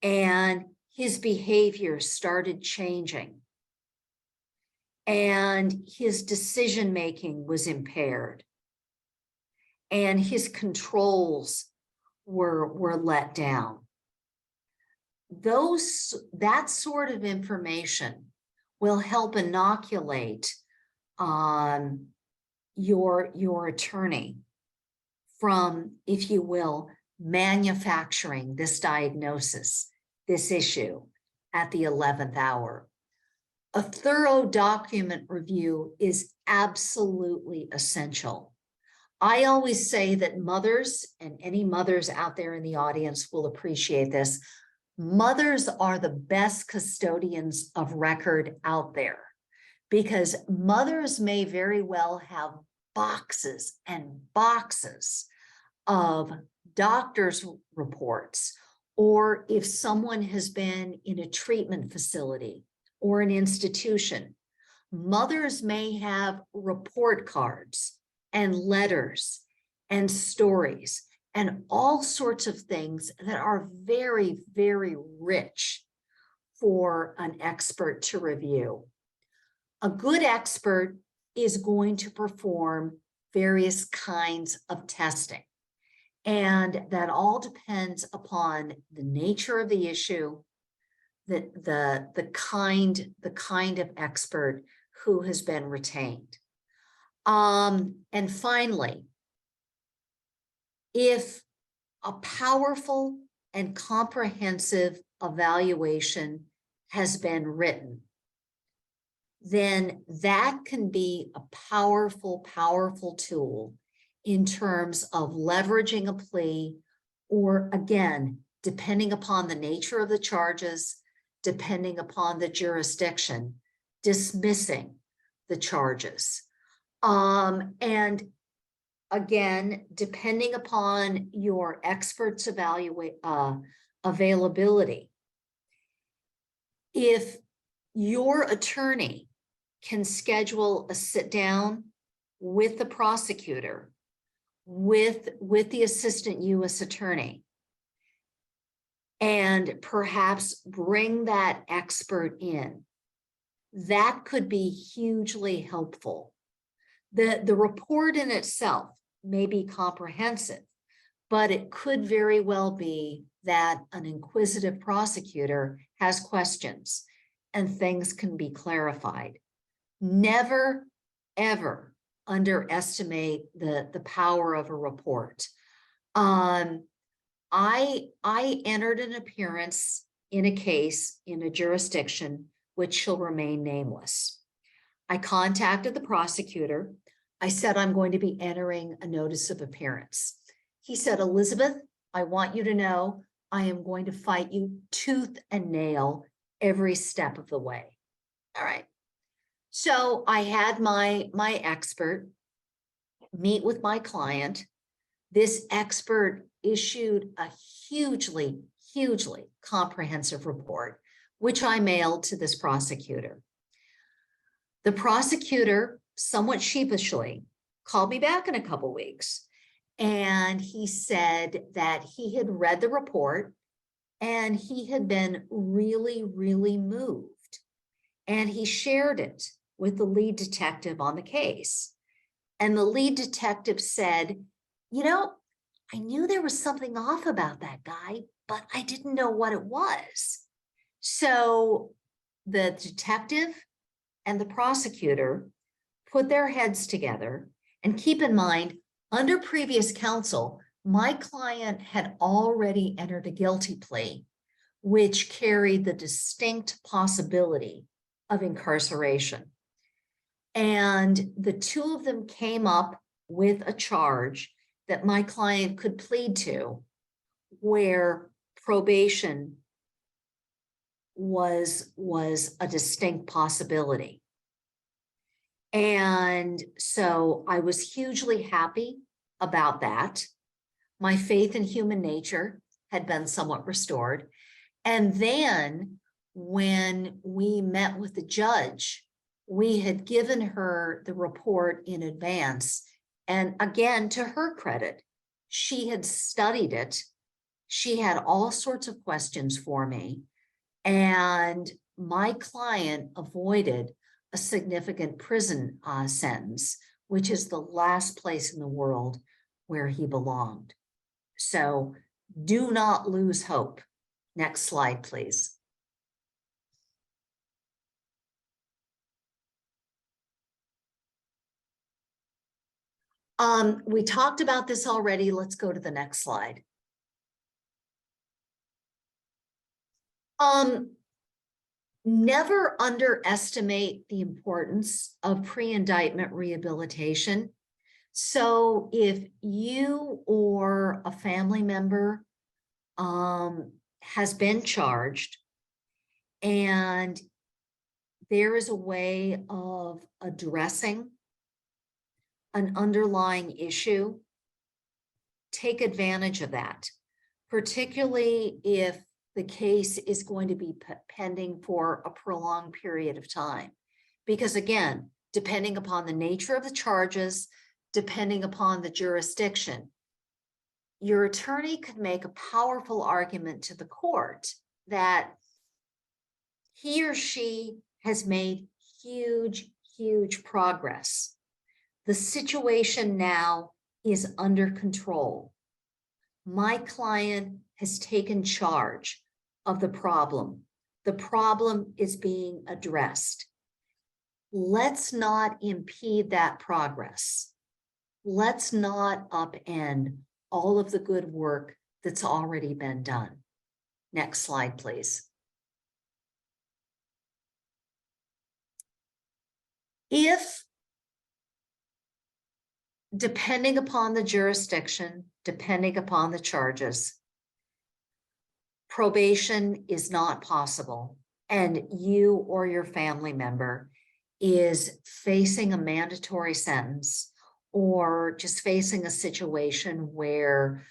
and his behavior started changing and his decision-making was impaired and his controls were let down. That sort of information will help inoculate your attorney from, if you will, manufacturing this diagnosis, this issue at the 11th hour. A thorough document review is absolutely essential. I always say that mothers, and any mothers out there in the audience will appreciate this, mothers are the best custodians of record out there because mothers may very well have boxes and boxes of doctor's reports, or if someone has been in a treatment facility or an institution, mothers may have report cards and letters and stories and all sorts of things that are very, very rich for an expert to review. A good expert is going to perform various kinds of testing. And that all depends upon the nature of the issue, the kind of expert who has been retained. And finally, if a powerful and comprehensive evaluation has been written, then that can be a powerful, powerful tool in terms of leveraging a plea, or again, depending upon the nature of the charges, depending upon the jurisdiction, dismissing the charges. And again, depending upon your expert's availability, if your attorney can schedule a sit down with the prosecutor, with the assistant U.S. attorney, and perhaps bring that expert in, that could be hugely helpful. The report in itself may be comprehensive, but it could very well be that an inquisitive prosecutor has questions and things can be clarified. Never, ever underestimate the power of a report. I entered an appearance in a case in a jurisdiction which shall remain nameless. I contacted the prosecutor. I said, I'm going to be entering a notice of appearance. He said, Elizabeth, I want you to know I am going to fight you tooth and nail every step of the way. All right. So I had my expert meet with my client. This expert issued a hugely, hugely comprehensive report, which I mailed to this prosecutor. The prosecutor, somewhat sheepishly, called me back in a couple weeks, and he said that he had read the report and he had been really, really moved. And he shared it with the lead detective on the case. And the lead detective said, you know, I knew there was something off about that guy, but I didn't know what it was. So the detective and the prosecutor put their heads together, and keep in mind, under previous counsel, my client had already entered a guilty plea, which carried the distinct possibility of incarceration. And the two of them came up with a charge that my client could plead to, where probation was a distinct possibility. And so I was hugely happy about that. My faith in human nature had been somewhat restored. And then when we met with the judge, we had given her the report in advance. And again, to her credit, she had studied it. She had all sorts of questions for me. And my client avoided a significant prison sentence, which is the last place in the world where he belonged. So do not lose hope. Next slide, please. We talked about this already. Let's go to the next slide. Never underestimate the importance of pre-indictment rehabilitation. So if you or a family member has been charged and there is a way of addressing an underlying issue, take advantage of that, particularly if the case is going to be pending for a prolonged period of time. Because again, depending upon the nature of the charges, depending upon the jurisdiction, your attorney could make a powerful argument to the court that he or she has made huge, huge progress. The situation now is under control. My client has taken charge of the problem. The problem is being addressed. Let's not impede that progress. Let's not upend all of the good work that's already been done. Next slide, please. If, depending upon the jurisdiction, depending upon the charges, probation is not possible, and you or your family member is facing a mandatory sentence or just facing a situation where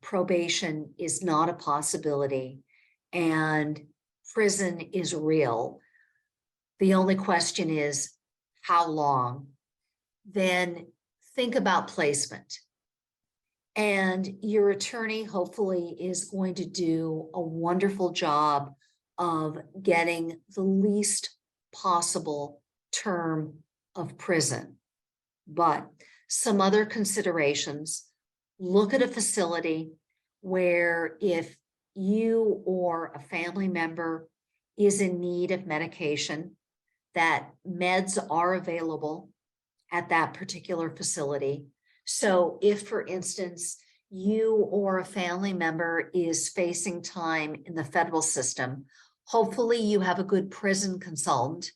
probation is not a possibility and prison is real, the only question is how long, then think about placement. And your attorney hopefully is going to do a wonderful job of getting the least possible term of prison. But some other considerations, look at a facility where if you or a family member is in need of medication, that meds are available at that particular facility. So if, for instance, you or a family member is facing time in the federal system, hopefully you have a good prison consultant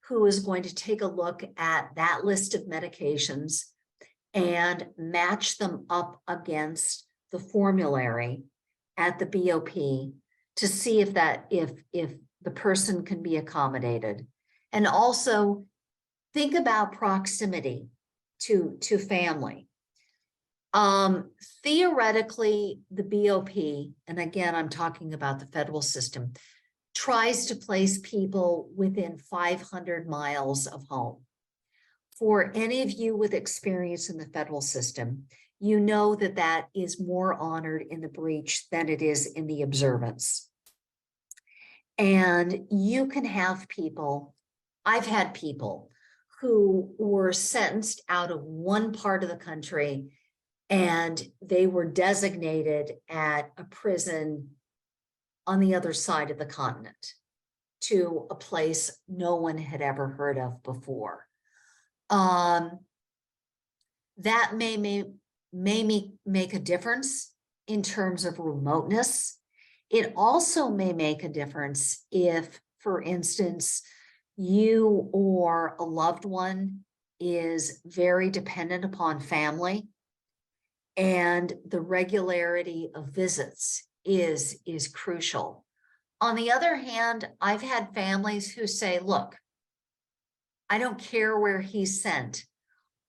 who is going to take a look at that list of medications and match them up against the formulary at the BOP to see if the person can be accommodated. And also think about proximity to family. Theoretically, the BOP, and again, I'm talking about the federal system, tries to place people within 500 miles of home. For any of you with experience in the federal system, you know that that is more honored in the breach than it is in the observance. And you can have people, I've had people who were sentenced out of one part of the country and they were designated at a prison on the other side of the continent to a place no one had ever heard of before. That may make a difference in terms of remoteness. It also may make a difference if, for instance, you or a loved one is very dependent upon family and the regularity of visits is crucial. On the other hand, I've had families who say, look, I don't care where he's sent.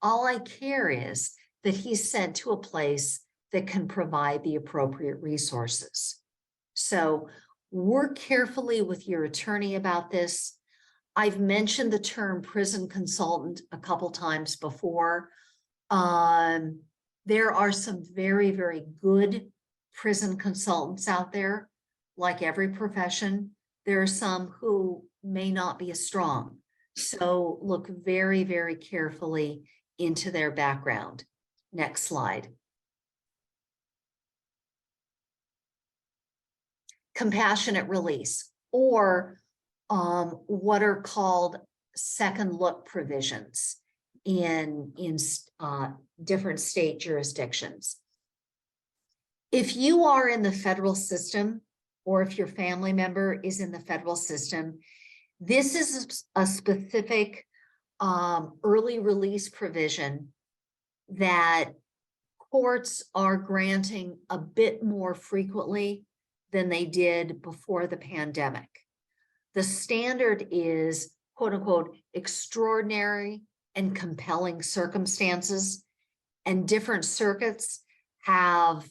All I care is that he's sent to a place that can provide the appropriate resources. So work carefully with your attorney about this. I've mentioned the term prison consultant a couple times before. There are some very, very good prison consultants out there. Like every profession, there are some who may not be as strong. So look very, very carefully into their background. Next slide. Compassionate release, or what are called second look provisions in different state jurisdictions. If you are in the federal system, or if your family member is in the federal system, this is a specific early release provision that courts are granting a bit more frequently than they did before the pandemic. The standard is, quote unquote, extraordinary and compelling circumstances, and different circuits have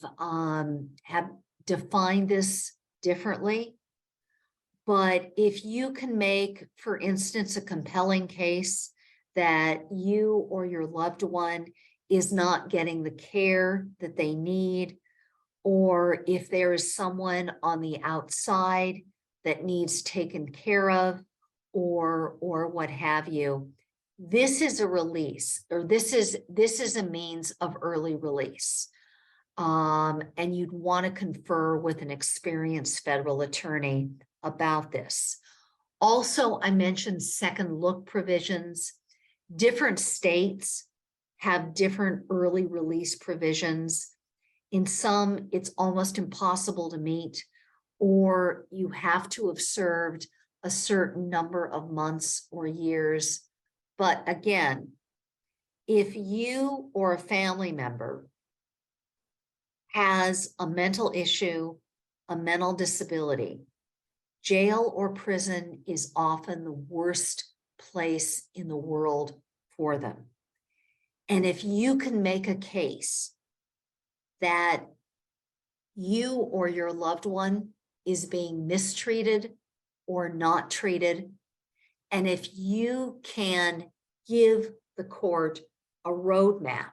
defined this differently. But if you can make, for instance, a compelling case that you or your loved one is not getting the care that they need, or if there is someone on the outside that needs taken care of, or what have you, this is a release, or this is a means of early release. And you'd want to confer with an experienced federal attorney about this. Also, I mentioned second look provisions. Different states have different early release provisions. In some, it's almost impossible to meet, or you have to have served a certain number of months or years. But again, if you or a family member has a mental issue, a mental disability, jail or prison is often the worst place in the world for them. And if you can make a case that you or your loved one is being mistreated or not treated, and if you can give the court a roadmap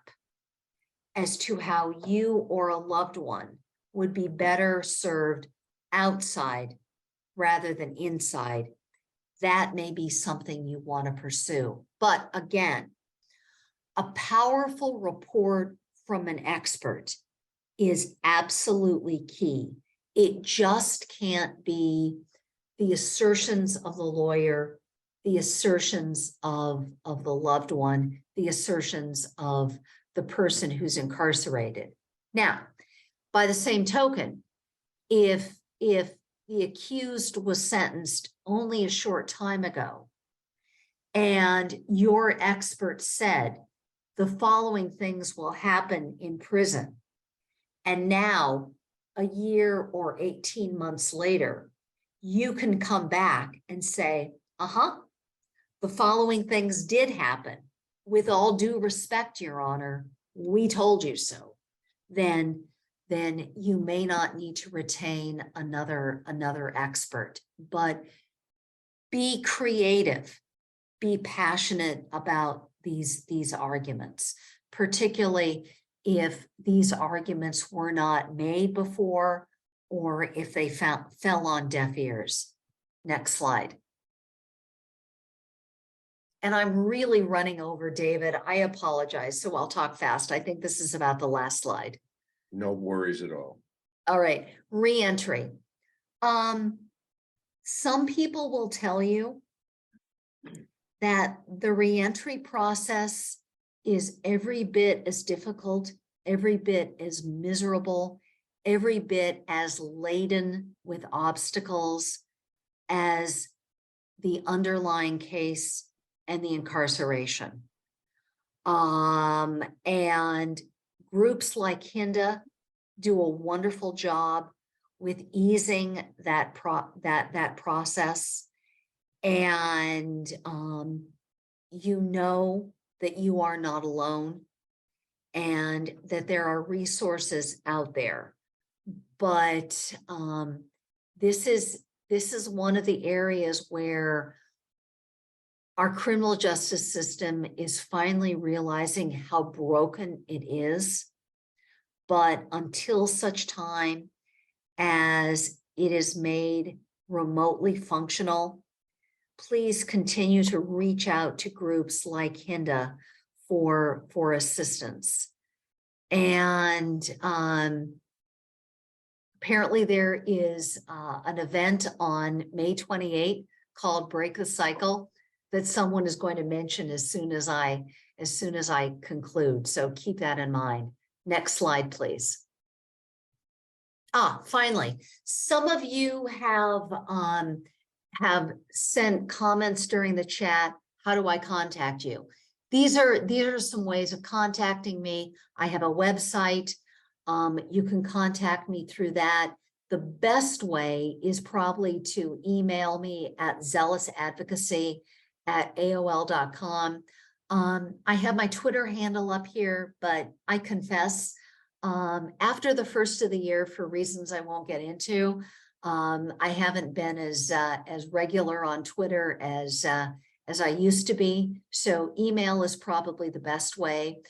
as to how you or a loved one would be better served outside rather than inside, that may be something you want to pursue. But again, a powerful report from an expert is absolutely key. It just can't be the assertions of the lawyer, the assertions of the loved one, the assertions of the person who's incarcerated. Now, by the same token, if the accused was sentenced only a short time ago, and your expert said the following things will happen in prison, and now a year or 18 months later, you can come back and say, the following things did happen. With all due respect, Your Honor, we told you so. Then you may not need to retain another expert. But be creative, be passionate about these arguments, particularly if these arguments were not made before, or if they fell on deaf ears. Next slide. And I'm really running over, David. I apologize, so I'll talk fast. I think this is about the last slide. No worries at all. All right, reentry. Some people will tell you that the reentry process is every bit as difficult, every bit as miserable, every bit as laden with obstacles as the underlying case and the incarceration. And groups like HINDA do a wonderful job with easing that process. And you know that you are not alone and that there are resources out there. But this is one of the areas where our criminal justice system is finally realizing how broken it is. But until such time as it is made remotely functional, please continue to reach out to groups like HINDA for assistance. And apparently there is an event on May 28th called Break the Cycle that someone is going to mention as soon as I conclude. So keep that in mind. Next slide, please. Finally, some of you have sent comments during the chat. How do I contact you? These are some ways of contacting me. I have a website. You can contact me through that. The best way is probably to email me at zealousadvocacy@aol.com. I have my Twitter handle up here, but I confess, after the first of the year, for reasons I won't get into, I haven't been as regular on Twitter as I used to be. So email is probably the best way.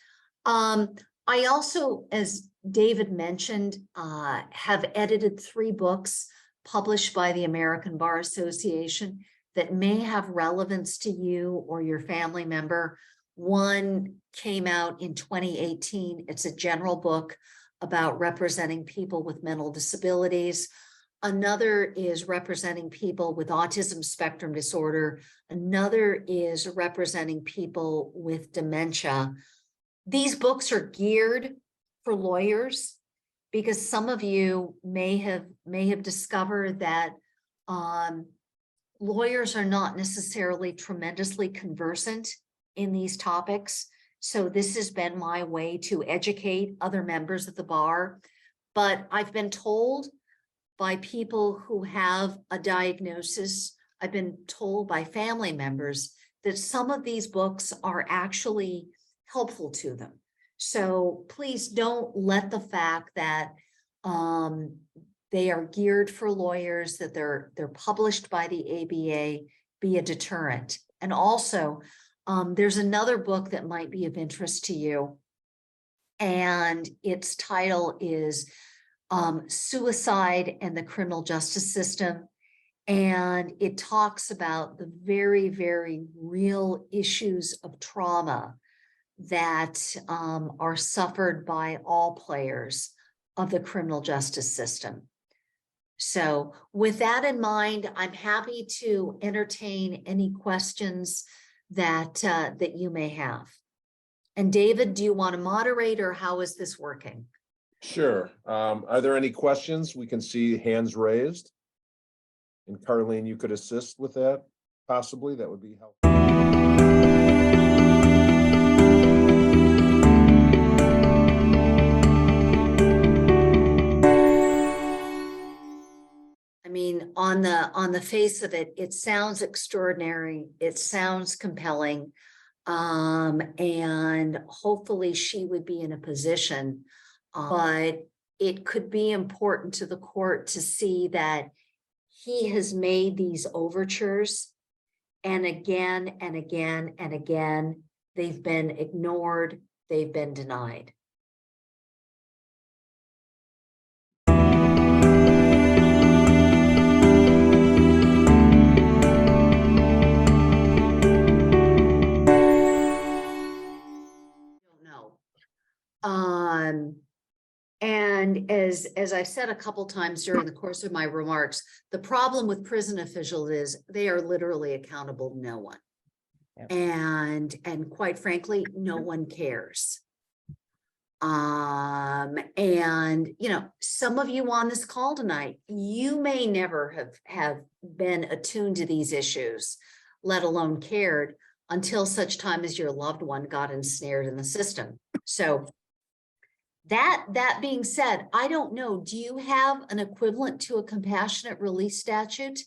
I also, as David mentioned, have edited 3 books published by the American Bar Association that may have relevance to you or your family member. One came out in 2018. It's a general book about representing people with mental disabilities. Another is representing people with autism spectrum disorder. Another is representing people with dementia. These books are geared for lawyers because some of you may have discovered that lawyers are not necessarily tremendously conversant in these topics. So this has been my way to educate other members of the bar. But I've been told by people who have a diagnosis, I've been told by family members that some of these books are actually helpful to them. So please don't let the fact that they are geared for lawyers, that they're published by the ABA, be a deterrent. And also, there's another book that might be of interest to you, and its title is Suicide and the Criminal Justice System. And it talks about the very, very real issues of trauma that are suffered by all players of the criminal justice system. So with that in mind, I'm happy to entertain any questions that you may have. And David, do you want to moderate, or how is this working? Sure. Are there any questions? We can see hands raised. And Carlene, you could assist with that, possibly. That would be helpful. I mean, on the face of it, it sounds extraordinary. It sounds compelling. And hopefully she would be in a position, but it could be important to the court to see that he has made these overtures, and again and again and again, they've been ignored, they've been denied. And as I've said a couple times during the course of my remarks, the problem with prison officials is they are literally accountable to no one. Yep. And quite frankly, no one cares. And you know, some of you on this call tonight, you may never have been attuned to these issues, let alone cared, until such time as your loved one got ensnared in the system. So That being said, I don't know, do you have an equivalent to a compassionate release statute?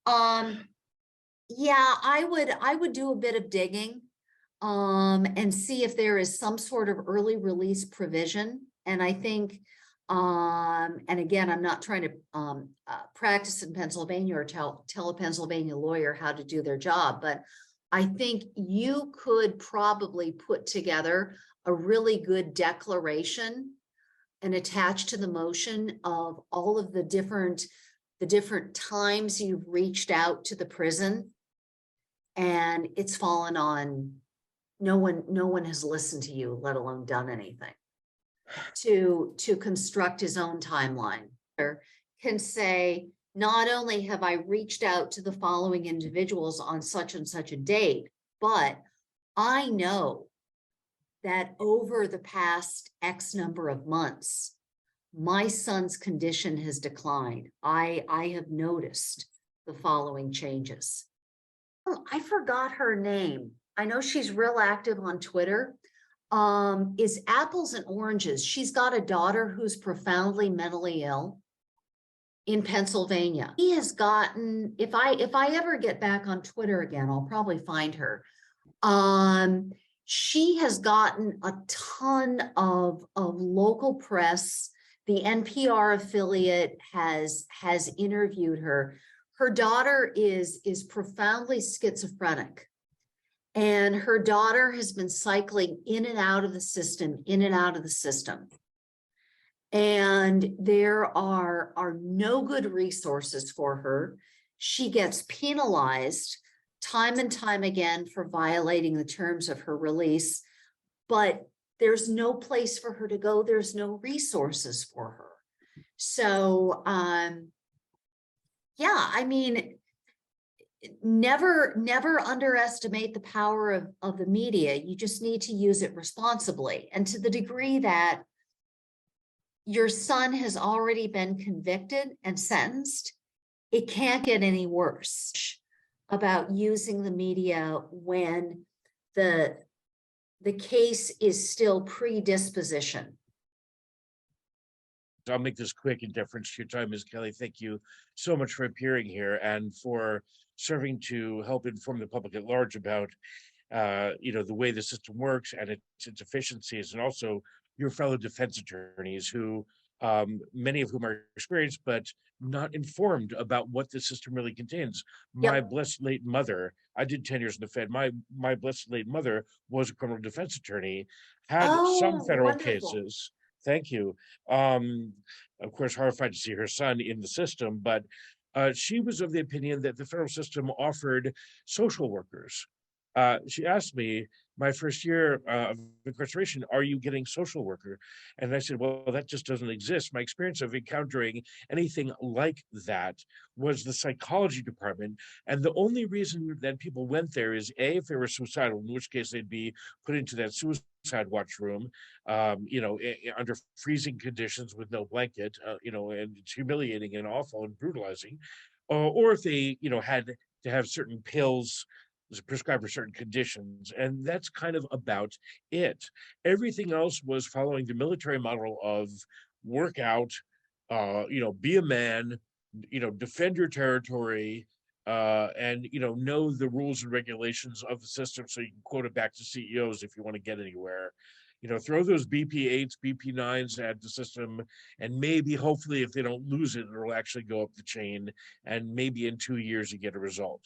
Um, yeah, I would do a bit of digging and see if there is some sort of early release provision. And I think, and again, I'm not trying to practice in Pennsylvania or tell a Pennsylvania lawyer how to do their job, but I think you could probably put together a really good declaration and attach to the motion of all of the different times you've reached out to the prison and it's fallen on no one has listened to you, let alone done anything to construct his own timeline. Or can say, not only have I reached out to the following individuals on such and such a date, but I know that over the past X number of months, my son's condition has declined. I have noticed the following changes. Oh, I forgot her name. I know she's real active on Twitter. Is Apples and Oranges. She's got a daughter who's profoundly mentally ill in Pennsylvania. He has gotten, if I ever get back on Twitter again, I'll probably find her. She has gotten a ton of local press. The NPR affiliate has interviewed her. Her daughter is profoundly schizophrenic. And her daughter has been cycling in and out of the system, in and out of the system. And there are no good resources for her. She gets penalized time and time again for violating the terms of her release, but there's no place for her to go. There's no resources for her. So, yeah, I mean, never underestimate the power of the media. You just need to use it responsibly. And to the degree that your son has already been convicted and sentenced, it can't get any worse about using the media when the case is still pre-disposition. I'll make this quick in deference to your time, Ms. Kelly. Thank you so much for appearing here and for serving to help inform the public at large about the way the system works and its efficiencies, and also your fellow defense attorneys who many of whom are experienced but not informed about what the system really contains. My blessed late mother, I did 10 years in the Fed. My blessed late mother was a criminal defense attorney, had some federal cases. Thank you. Of course, horrified to see her son in the system, but she was of the opinion that the federal system offered social workers. She asked me my first year of incarceration, are you getting social worker? And I said, well, that just doesn't exist. My experience of encountering anything like that was the psychology department. And the only reason that people went there is A, if they were suicidal, in which case they'd be put into that suicide watch room, under freezing conditions with no blanket, and it's humiliating and awful and brutalizing. Or if they, had to have certain pills prescribed for certain conditions, and that's kind of about it. Everything else was following the military model of work out, be a man, defend your territory, and know the rules and regulations of the system so you can quote it back to CEOs if you want to get anywhere. Throw those BP8s, BP9s at the system, and maybe, hopefully, if they don't lose it, it'll actually go up the chain, and maybe in 2 years you get a result.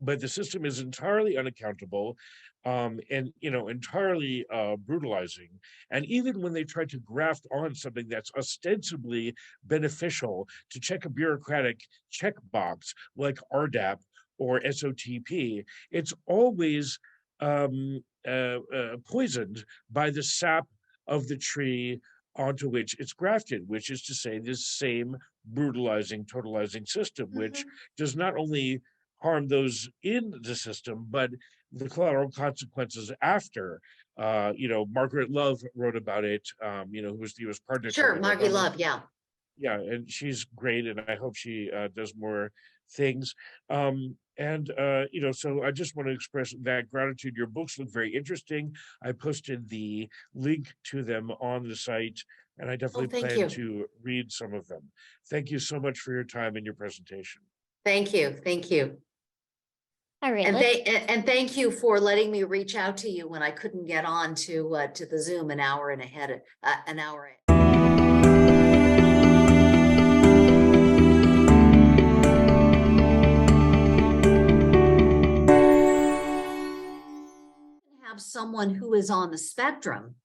But the system is entirely unaccountable, and entirely brutalizing. And even when they try to graft on something that's ostensibly beneficial to check a bureaucratic checkbox like RDAP or SOTP, it's always poisoned by the sap of the tree onto which it's grafted, which is to say this same brutalizing, totalizing system, which does not only harm those in the system, but the collateral consequences after. Margaret Love wrote about it, who was the U.S. partner. Sure, Margaret Love, yeah, and she's great, and I hope she does more things. And And, so I just want to express that gratitude. Your books look very interesting. I posted the link to them on the site, and I definitely thank plan you. to read some of them. Thank you so much for your time and your presentation. Thank you. Thank you. All right, And let's, and thank you for letting me reach out to you when I couldn't get on to the Zoom an hour. Have someone who is on the spectrum,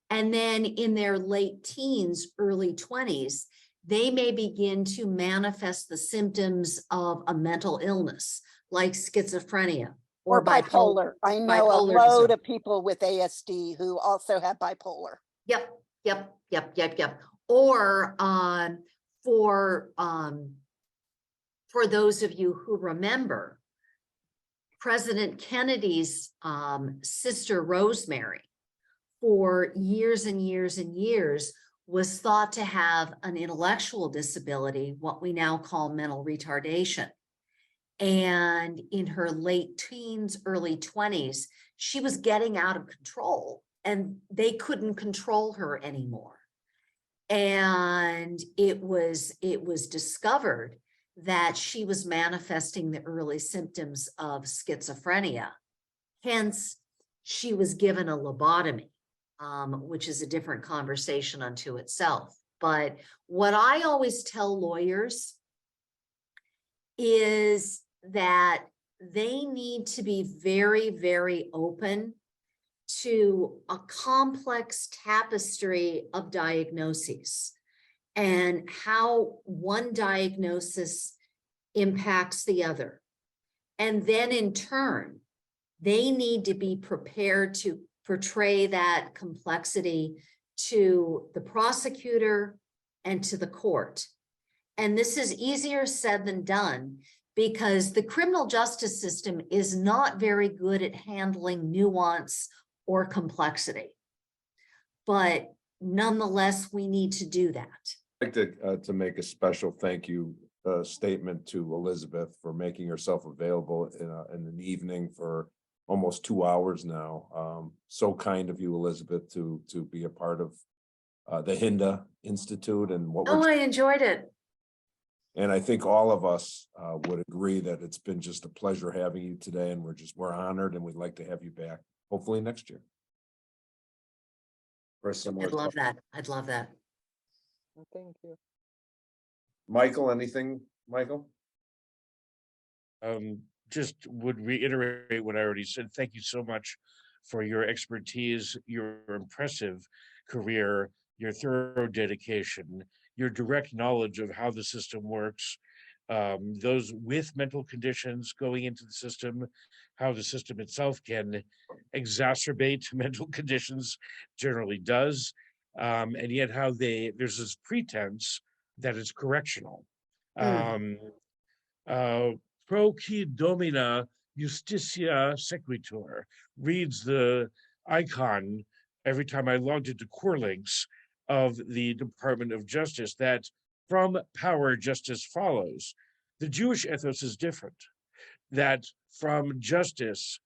and then in their late teens, early 20s, they may begin to manifest the symptoms of a mental illness like schizophrenia Or bipolar. I know a bipolar load disorder. of people with ASD who also have bipolar. Yep. Or for those of you who remember, President Kennedy's sister Rosemary, for years and years and years, was thought to have an intellectual disability, what we now call mental retardation. And in her late teens, early 20s, she was getting out of control and they couldn't control her anymore. And it was discovered that she was manifesting the early symptoms of schizophrenia. Hence, she was given a lobotomy, which is a different conversation unto itself. But what I always tell lawyers is that they need to be very, very open to a complex tapestry of diagnoses and how one diagnosis impacts the other. And then in turn, they need to be prepared to portray that complexity to the prosecutor and to the court. And this is easier said than done because the criminal justice system is not very good at handling nuance or complexity. But nonetheless, we need to do that. I'd like to make a special thank you statement to Elizabeth for making herself available in an evening for almost 2 hours now. So kind of you, Elizabeth, to be a part of the HINDA Institute and what Oh, we're. I enjoyed it. And I think all of us would agree that it's been just a pleasure having you today, and we're honored, and we'd like to have you back hopefully next year. For a similar. I'd love that. I'd love that. Thank you. Michael, anything, Michael? Just would reiterate what I already said. Thank you so much for your expertise, your impressive career, your thorough dedication, your direct knowledge of how the system works, those with mental conditions going into the system, how the system itself can exacerbate mental conditions, generally does, and yet how there's this pretense that it's correctional. Pro qui domina justitia sequitur reads the icon every time I logged into core links of the Department of Justice, that from power justice follows. The Jewish ethos is different, that from justice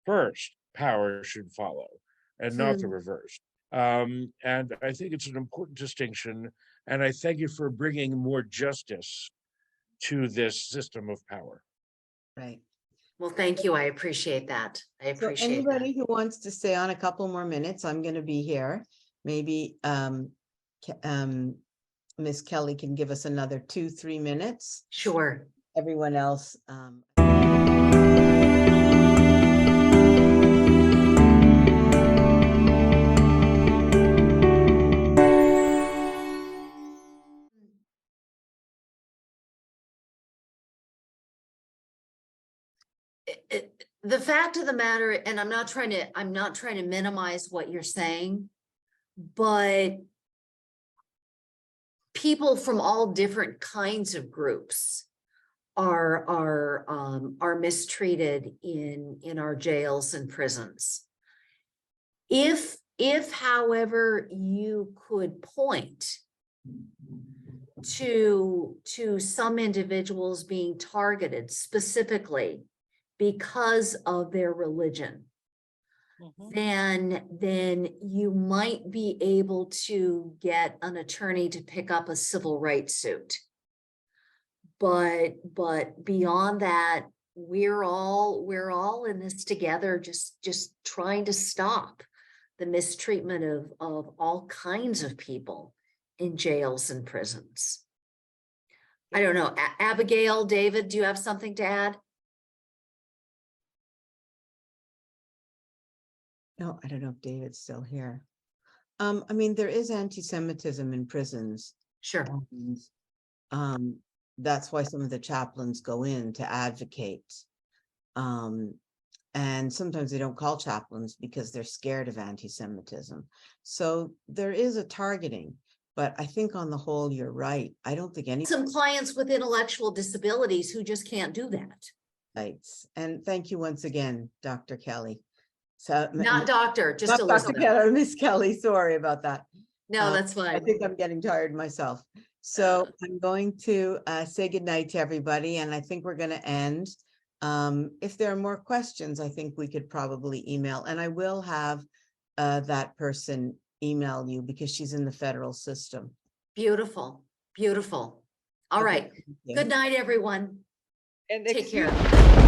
first power should follow and not the reverse. And I think it's an important distinction, and I thank you for bringing more justice to this system of power. Right. Well, thank you. I appreciate that. I So appreciate anybody that. who wants to stay on a couple more minutes, I'm going to be here. Maybe Miss Kelly can give us another 2-3 minutes. Sure. Everyone else. The fact of the matter, and I'm not trying to minimize what you're saying, but people from all different kinds of groups are mistreated in our jails and prisons. If however you could point to some individuals being targeted specifically because of their religion, then you might be able to get an attorney to pick up a civil rights suit. But beyond that, we're all in this together, just trying to stop the mistreatment of all kinds of people in jails and prisons. I don't know, Abigail, David, do you have something to add? No, I don't know if David's still here. I mean, there is anti-Semitism in prisons. Sure. and, That's why some of the chaplains go in to advocate. And sometimes they don't call chaplains because they're scared of anti-Semitism. So there is a targeting, but I think on the whole, you're right. I don't think any Some clients with intellectual disabilities who just can't do that. sites. And thank you once again, Dr. Kelly. So Not doctor, just not Dr. Elizabeth. Kelly, Miss Kelly, sorry about that. No, that's I fine. think I'm getting tired myself. So I'm going to say goodnight to everybody, and I think we're going to end. If there are more questions, I think we could probably email, and I will have that person email you because she's in the federal system. Beautiful, beautiful. All Okay, right. thank you. Good night, everyone. And Take excuse care.